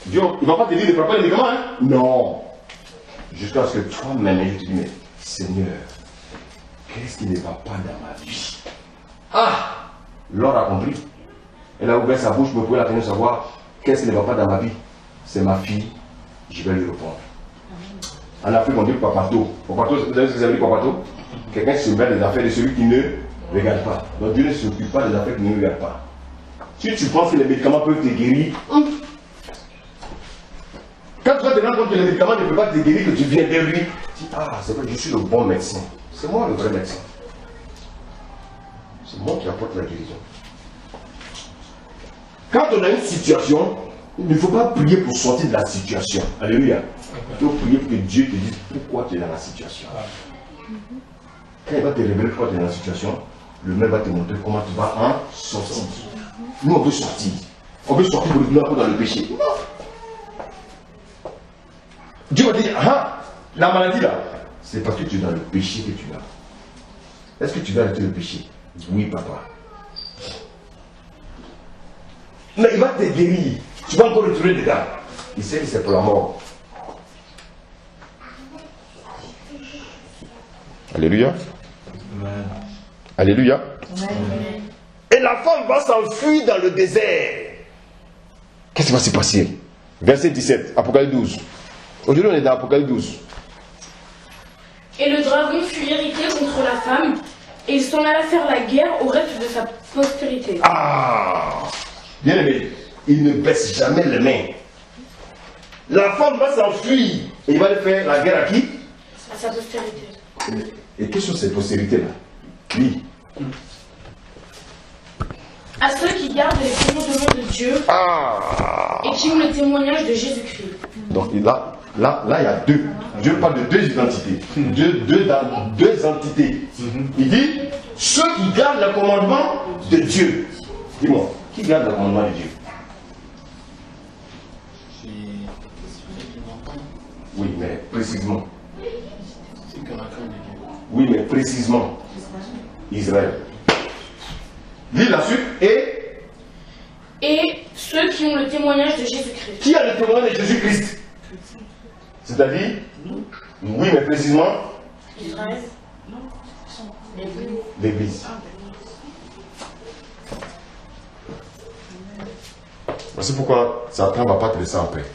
Dieu, il ne va pas te dire de prendre les médicaments, hein? Non. Jusqu'à ce que toi-même, je te dis, mais Seigneur, qu'est-ce qui ne va pas dans ma vie? Ah! L'or a compris. Elle a ouvert sa bouche, mais vous pouvez la tenir savoir qu'est-ce qui ne va pas dans ma vie. C'est ma fille, je vais lui répondre. En Afrique, on dit papato. Papato, vous savez ce que ça veut dire papato? Quelqu'un qui se met des affaires de celui qui ne regarde pas. Donc Dieu ne s'occupe pas des affaires qui ne regardent pas. Si tu penses que les médicaments peuvent te guérir, quand tu vas te rendre compte que les médicaments ne peuvent pas te guérir, que tu viens vers lui, tu dis, ah, c'est vrai, je suis le bon médecin. C'est moi le vrai médecin. C'est moi qui apporte la guérison. Quand on a une situation, il ne faut pas prier pour sortir de la situation. Alléluia. Il faut prier pour que Dieu te dise pourquoi tu es dans la situation. Quand il va te révéler pourquoi tu es dans la situation, le maître va te montrer comment tu vas en sortir. Nous, on veut sortir. On veut sortir pour le dans le péché. Non. Dieu va dire, ah, la maladie là, c'est parce que tu es dans le péché que tu l'as. Est-ce que tu vas arrêter le péché? Oui, papa. Mais il va te guérir. Tu vas encore retourner dedans. Il sait que c'est pour la mort. Alléluia. Amen. Alléluia. Amen. Et la femme va s'enfuir dans le désert. Qu'est-ce qui va se passer? Verset 17, Apocalypse 12. Aujourd'hui, on est dans Apocalypse 12. Et le dragon fut irrité contre la femme, et il s'en alla faire la guerre au reste de sa postérité. Ah! Bien aimé, il ne baisse jamais les mains. La femme va s'enfuir, et il va aller faire la guerre à qui? À sa postérité. Et quelles sont ces postérités-là? Oui. À ceux qui gardent les commandements de Dieu et qui ont le témoignage de Jésus-Christ. Donc là, il y a deux. Dieu parle de deux identités. Deux entités. Il dit, ceux qui gardent le commandement de Dieu. Dis-moi, qui garde le commandement de Dieu? Oui, mais précisément. Oui, mais précisément. Israël. Lis la suite et ceux qui ont le témoignage de Jésus-Christ. Qui a le témoignage de Jésus-Christ? C'est-à-dire? Oui, mais précisément? Israël. L'Église. Voici pourquoi Satan ne va pas te laisser en paix.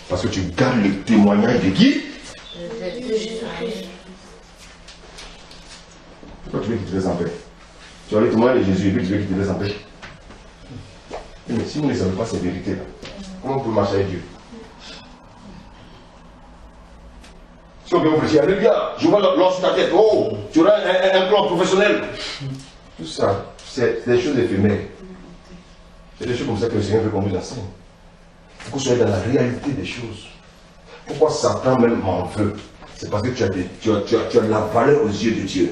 Parce que tu gardes le témoignage de qui? De Jésus-Christ. Pourquoi tu veux qu'il te laisse en paix? Tu as le témoignage de Jésus et puis tu veux qu'il te laisse en paix? Mais si vous ne savez pas ces vérités-là, comment vous pouvez marcher avec Dieu? Si on vient vous prêcher, alléluia, je vois l'or sur ta tête, oh, tu auras un plan professionnel. Tout ça, c'est des choses éphémères. C'est des choses comme ça que le Seigneur veut qu'on vous enseigne. Pour que vous soyez dans la réalité des choses. Pourquoi Satan même m'en veut? C'est parce que tu as la valeur aux yeux de Dieu.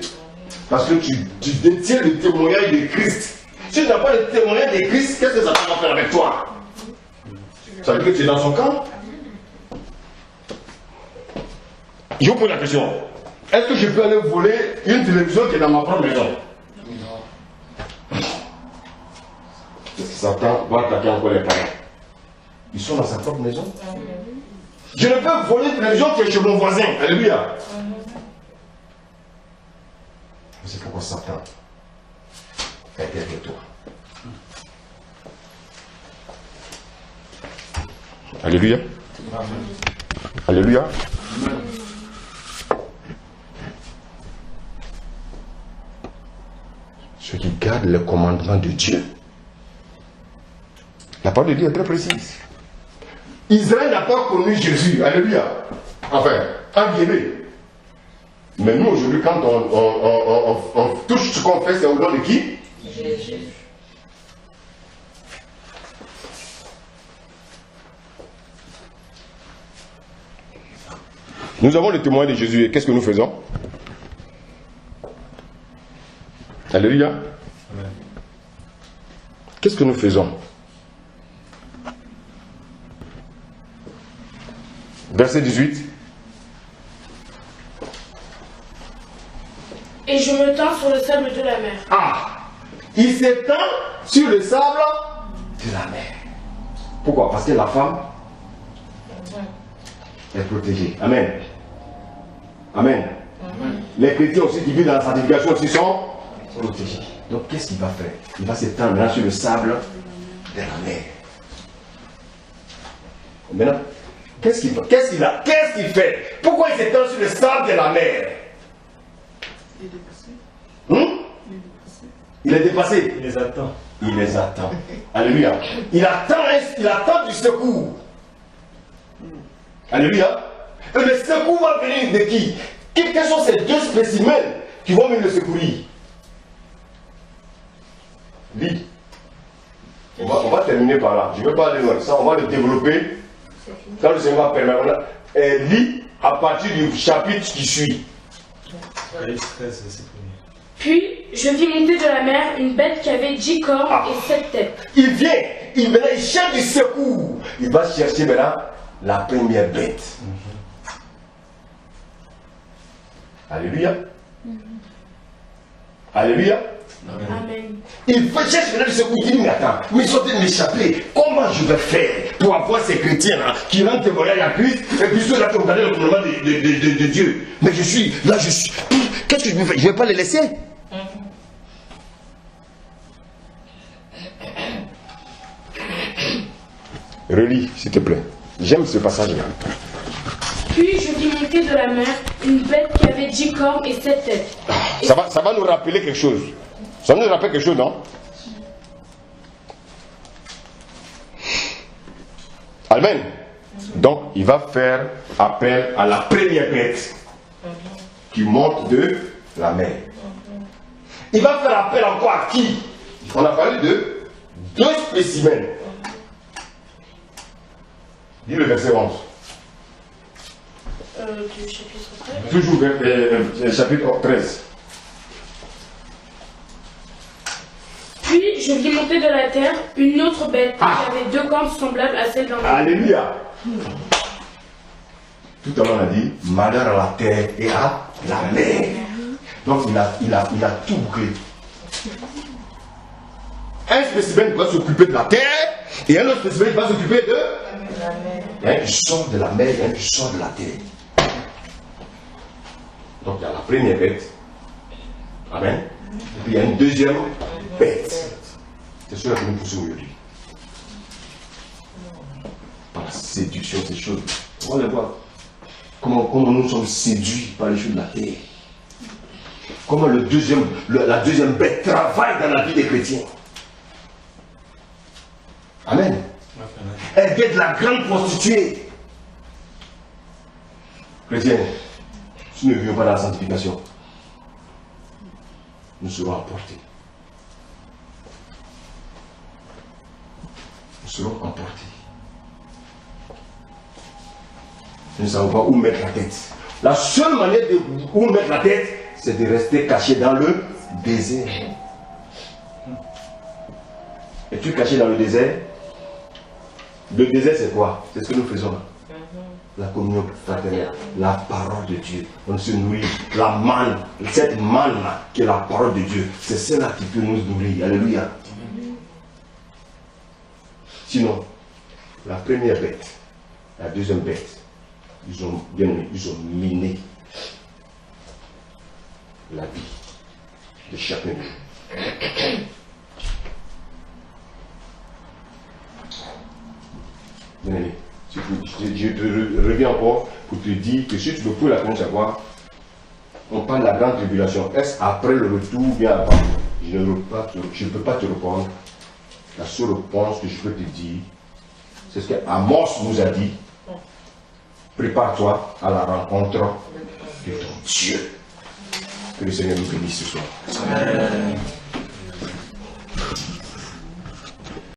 Parce que tu détiens le témoignage de Christ. Si tu n'as pas le témoignage de Christ, qu'est-ce que Satan va faire avec toi? Ça veut dire que tu es dans son camp? Je vous pose la question. Est-ce que je peux aller voler une télévision qui est dans ma propre maison? Non. Est-ce que Satan va attaquer encore les parents? Ils sont dans sa propre maison. Je ne peux voler une télévision qui est chez mon voisin. Alléluia. C'est pourquoi Satan est derrière toi. Alléluia. Alléluia. Ceux qui gardent le commandement de Dieu. La parole de Dieu est très précise. Israël n'a pas connu Jésus. Alléluia. Enfin, un guillemets. Mais nous, aujourd'hui, quand on touche ce qu'on fait, c'est au nom de qui? Jésus. Nous avons le témoin de Jésus. Et qu'est-ce que nous faisons? Alléluia. Amen. Qu'est-ce que nous faisons? Verset 18. Et je me tins sur le sable de la mer. Ah! Il s'étend sur le sable de la mer. Pourquoi? Parce que la femme est protégée. Amen. Amen. Amen. Les chrétiens aussi qui vivent dans la sanctification aussi sont protégés. Donc qu'est-ce qu'il va faire? Il va s'étendre là sur le sable de la mer. Maintenant, qu'est-ce qu'il fait? Qu'est-ce qu'il fait? Pourquoi il s'étend sur le sable de la mer? Il est dépassé. Il les attend. Il les attend. Alléluia. Il attend du secours. Alléluia. Et le secours va venir de qui? Quels sont ces deux spécimens qui vont venir le secourir? Lis. On va terminer par là. Je ne veux pas aller loin. Ça, on va le développer. Quand le Seigneur va permettre. Lis à partir du chapitre qui suit. Puis je vis monter de la mer une bête qui avait 10 cornes et 7 têtes. Il vient, il cherche du secours. Il va chercher maintenant la première bête. Alléluia. Alléluia. Amen. Il cherche maintenant du secours. Il dit, mais attends, mais ils sont en train de m'échapper. Comment je vais faire pour avoir ces chrétiens-là qui rendent témoignage à Christ et puis ceux-là qui ont gardé le commandement de Dieu? Mais je suis là, qu'est-ce que je vais faire? Je ne vais pas les laisser. Relis, s'il te plaît. J'aime ce passage-là. Puis je vis monter de la mer une bête qui avait 10 cornes et 7 têtes. Ça va nous rappeler quelque chose. Ça nous rappelle quelque chose, non? Amen. Donc, il va faire appel à la première bête qui monte de la mer. Il va faire appel encore à qui? On a parlé de deux spécimens. Dis le verset 11. Du chapitre 13. Toujours chapitre 13. Puis je vis monter de la terre une autre bête qui avait 2 cornes semblables à celles d'un homme. Alléluia. Tout à l'heure on a dit malheur à la terre et à la mer. Donc il a tout bouclé. Un spécimen va s'occuper de la terre et un autre spécimen va s'occuper de la mer. Il y a un qui sort de la mer et un qui sort de la terre. Donc il y a la première bête. Amen. Et puis il y a une deuxième bête. C'est cela que nous poussons aujourd'hui. Par la séduction, ces choses. On va les voir. Comment nous sommes séduits par les choses de la terre. Comment la deuxième bête travaille dans la vie des chrétiens. Amen. Elle guette la grande prostituée. Chrétiens, si nous ne vivons pas dans la sanctification, nous serons emportés. Nous serons emportés. Nous ne savons pas où mettre la tête. La seule manière de où mettre la tête, c'est de rester caché dans le désert. Es-tu caché dans le désert? Le désert, c'est quoi? C'est ce que nous faisons là. La communion fraternelle, la parole de Dieu. On se nourrit. La manne, cette manne-là, qui est la parole de Dieu, c'est celle-là qui peut nous nourrir. Alléluia. Sinon, la première bête, la deuxième bête, ils ont miné la vie de chacun de nous. Bien-aimé, je te reviens encore pour te dire que si tu veux pour la peine savoir, on parle de la grande tribulation. Est-ce après le retour ou bien avant? Je ne peux pas te répondre. La seule réponse que je peux te dire, c'est ce qu'Amos nous a dit. Prépare-toi à la rencontre de ton Dieu. Que le Seigneur nous bénisse ce soir. Amen.